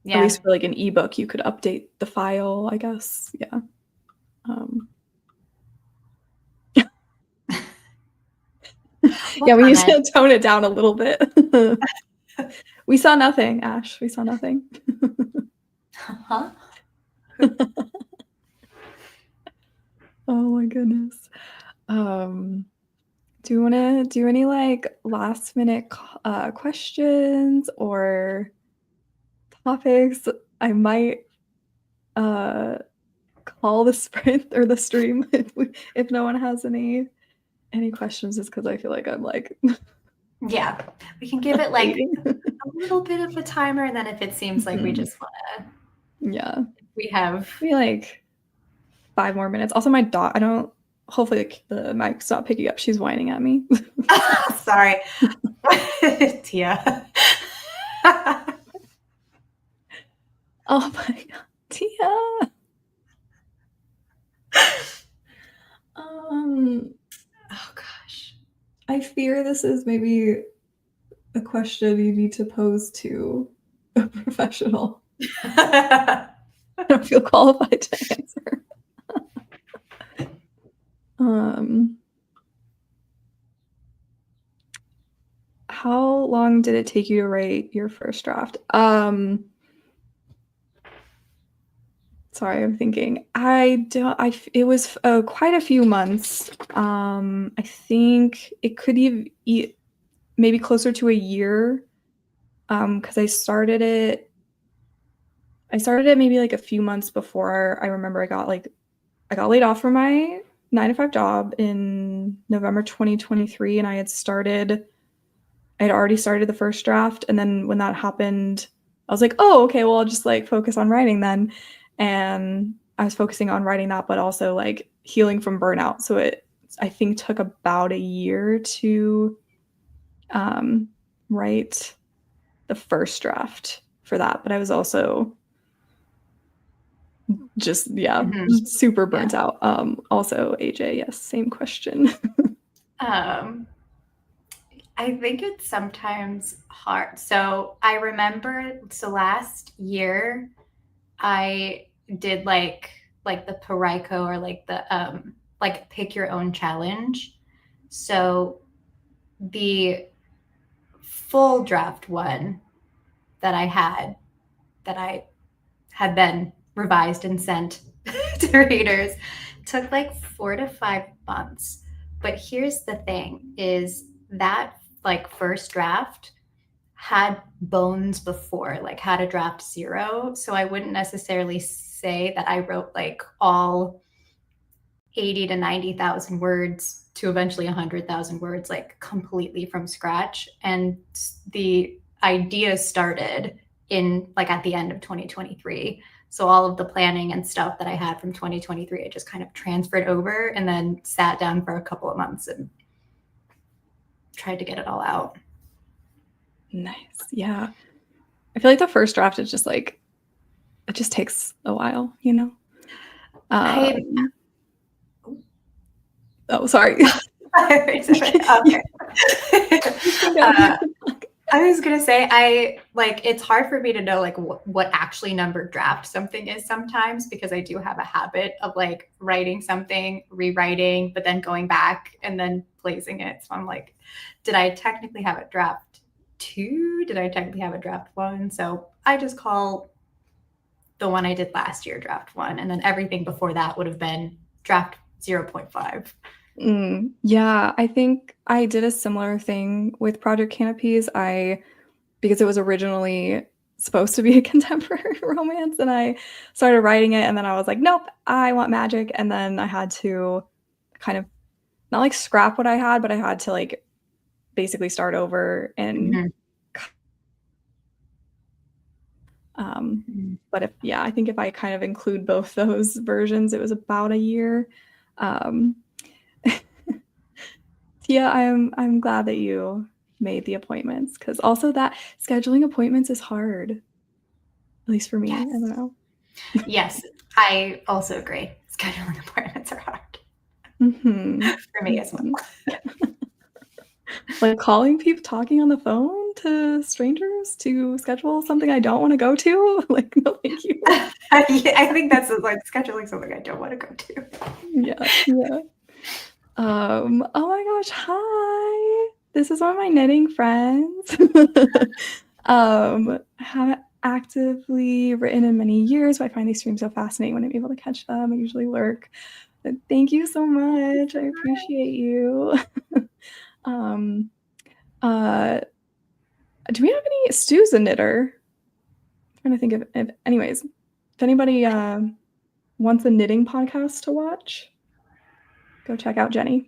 Yeah. At least for like an ebook, you could update the file, I guess. Yeah. Yeah, we need to tone it down a little bit. We saw nothing, Ash. We saw nothing. Huh? Oh my goodness. Do you want to do any like last minute questions or topics? I might call the sprint or the stream if no one has any questions, just because I feel like I'm like, yeah, we can give it like a little bit of a timer, and then if it seems like we just want to, yeah, we have maybe like 5 more minutes. Also, my dog, hopefully the mic's not picking up. She's whining at me. Sorry. Tia. Oh my god, Tia. Oh gosh. I fear this is maybe a question you need to pose to a professional. I don't feel qualified to answer. How long did it take you to write your first draft? Sorry, I'm thinking. It was quite a few months. I think it could be maybe closer to a year. Because I started it maybe like a few months before I remember I got laid off from my 9-to-5 job in November 2023, and I had already started the first draft. And then when that happened, I was like, oh, okay, well, I'll just like focus on writing then. And I was focusing on writing that, but also like healing from burnout. So I think took about a year to write the first draft for that. But I was also just super burnt out. Also, AJ, yes, same question. I think it's sometimes hard. So I remember, last year I did like the Paraico, or like the like pick your own challenge. So the full draft one that I had then revised and sent to readers took like 4 to 5 months. But here's the thing, is that like first draft had bones before, like had a draft 0. So I wouldn't necessarily say that I wrote like all 80 to 90,000 words to eventually 100,000 words, like completely from scratch. And the idea started in like at the end of 2023. So all of the planning and stuff that I had from 2023, I just kind of transferred over and then sat down for a couple of months and tried to get it all out. Nice. Yeah. I feel like the first draft is just like, it just takes a while, you know? Oh, sorry. Okay. I was gonna say, it's hard for me to know like what actually numbered draft something is sometimes, because I do have a habit of like writing something, rewriting, but then going back and then placing it. So I'm like, did I technically have a draft 2? Did I technically have a draft 1? So I just call the one I did last year draft 1, and then everything before that would have been draft 0.5. Yeah, I think I did a similar thing with Project Canopies. Because it was originally supposed to be a contemporary romance, and I started writing it, and then I was like, nope, I want magic. And then I had to kind of not like scrap what I had, but I had to like basically start over. And but I think if I kind of include both those versions, it was about a year. Yeah, I'm glad that you made the appointments, because also that scheduling appointments is hard, at least for me. Yes. I don't know. Yes, I also agree. Scheduling appointments are hard. For me as well. Like calling people, talking on the phone to strangers to schedule something I don't want to go to. Like, no, thank you. I think that's like scheduling something I don't want to go to. Yeah. Oh my gosh, hi. This is one of my knitting friends. Haven't actively written in many years, but I find these streams so fascinating when I'm able to catch them. I usually work. But thank you so much. I appreciate you. Do we have any Stu's a knitter? I'm trying to think of anyways, if anybody wants a knitting podcast to watch, go check out Jenny.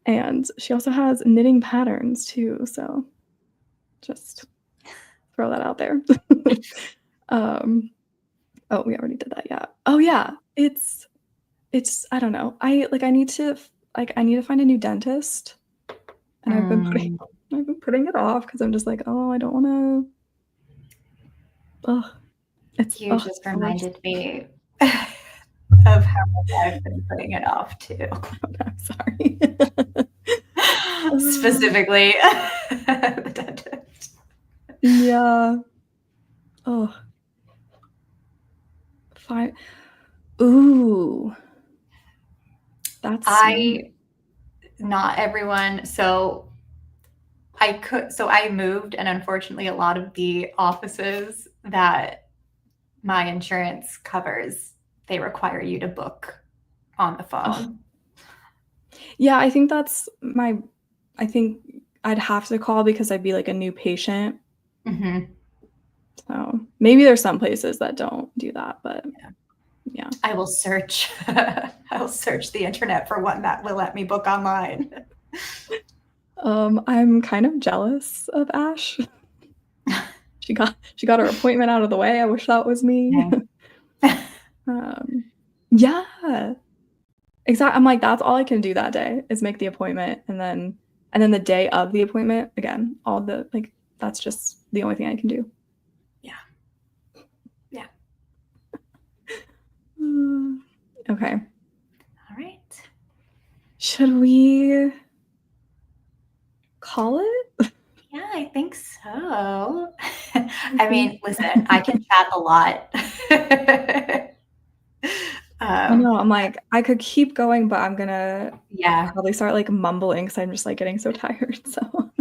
And she also has knitting patterns too, so just throw that out there. Oh, we already did that. Yeah. Oh yeah. It's I don't know. I need to find a new dentist. And I've been putting it off because I'm just like, oh, I don't want to. You just reminded me. of how much I've been putting it off too. I'm sorry. Specifically, the dentist. Yeah. Oh. Fine. Ooh. That's not everyone. So I moved, and unfortunately, a lot of the offices that my insurance covers, they require you to book on the phone. Yeah, I think I think I'd have to call because I'd be like a new patient. Mm-hmm. So maybe there's some places that don't do that, but yeah. I will search. I'll search the internet for one that will let me book online. I'm kind of jealous of Ash. She got her appointment out of the way. I wish that was me. Yeah. Exactly. I'm like, that's all I can do that day is make the appointment, and then the day of the appointment, again, all the that's just the only thing I can do. Yeah. Yeah. Okay. All right. Should we call it? Yeah, I think so. I mean, listen, I can chat a lot. I know. I'm like, I could keep going, but I'm gonna Yeah. probably start like mumbling because I'm just like getting so tired. So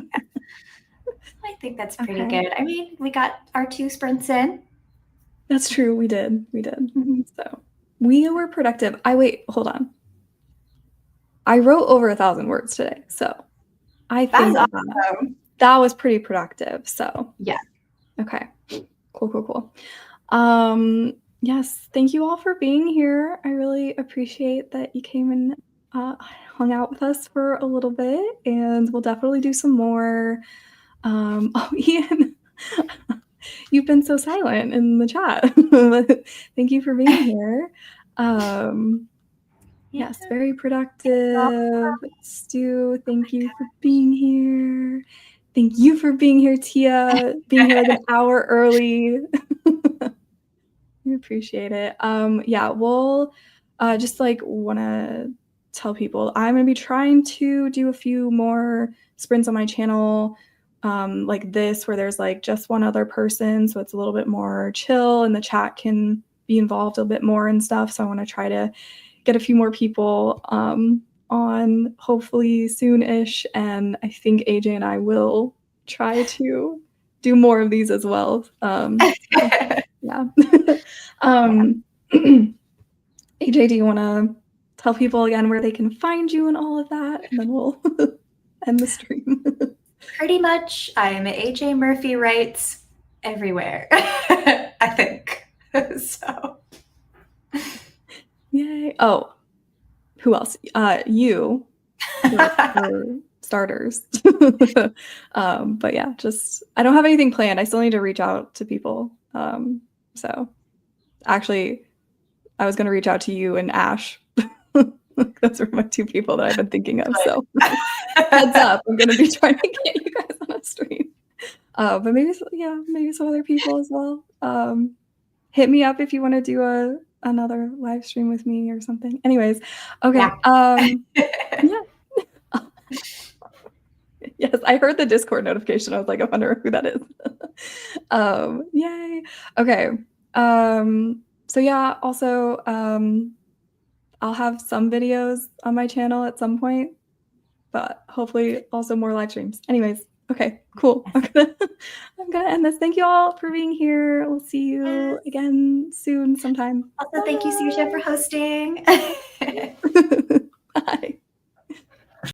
I think that's pretty good. I mean, we got our 2 sprints in. That's true. We did. So we were productive. Hold on. I wrote over 1,000 words today, so I think that was pretty productive. So yeah. Okay. Cool. Yes, thank you all for being here. I really appreciate that you came and hung out with us for a little bit, and we'll definitely do some more. Oh, Ian, you've been so silent in the chat. Thank you for being here. Yes, very productive. Stu, thank you for being here. Thank you for being here, Tia, being here like an hour early. We appreciate it. Yeah, we'll just like want to tell people I'm going to be trying to do a few more sprints on my channel like this, where there's like just one other person, so it's a little bit more chill and the chat can be involved a bit more and stuff. So I want to try to get a few more people on hopefully soon-ish, and I think AJ and I will try to do more of these as well. Yeah. AJ, do you want to tell people again where they can find you and all of that, and then we'll end the stream? Pretty much, I'm AJ Murphy Writes everywhere, I think. So. Yay. Oh, who else? You for starters. But yeah, just I don't have anything planned. I still need to reach out to people. So actually, I was going to reach out to you and Ash. Those are my 2 people that I've been thinking of. So heads up, I'm going to be trying to get you guys on a stream. But maybe some other people as well. Hit me up if you want to do another live stream with me or something. Anyways, okay. Yeah. Yes, I heard the Discord notification. I was like, I wonder who that is. Yay. Okay. So yeah, also I'll have some videos on my channel at some point, but hopefully also more live streams. Anyways, okay, cool. I'm gonna end this. Thank you all for being here. We'll see you again soon sometime. Also, thank you, Susha, for hosting. Bye.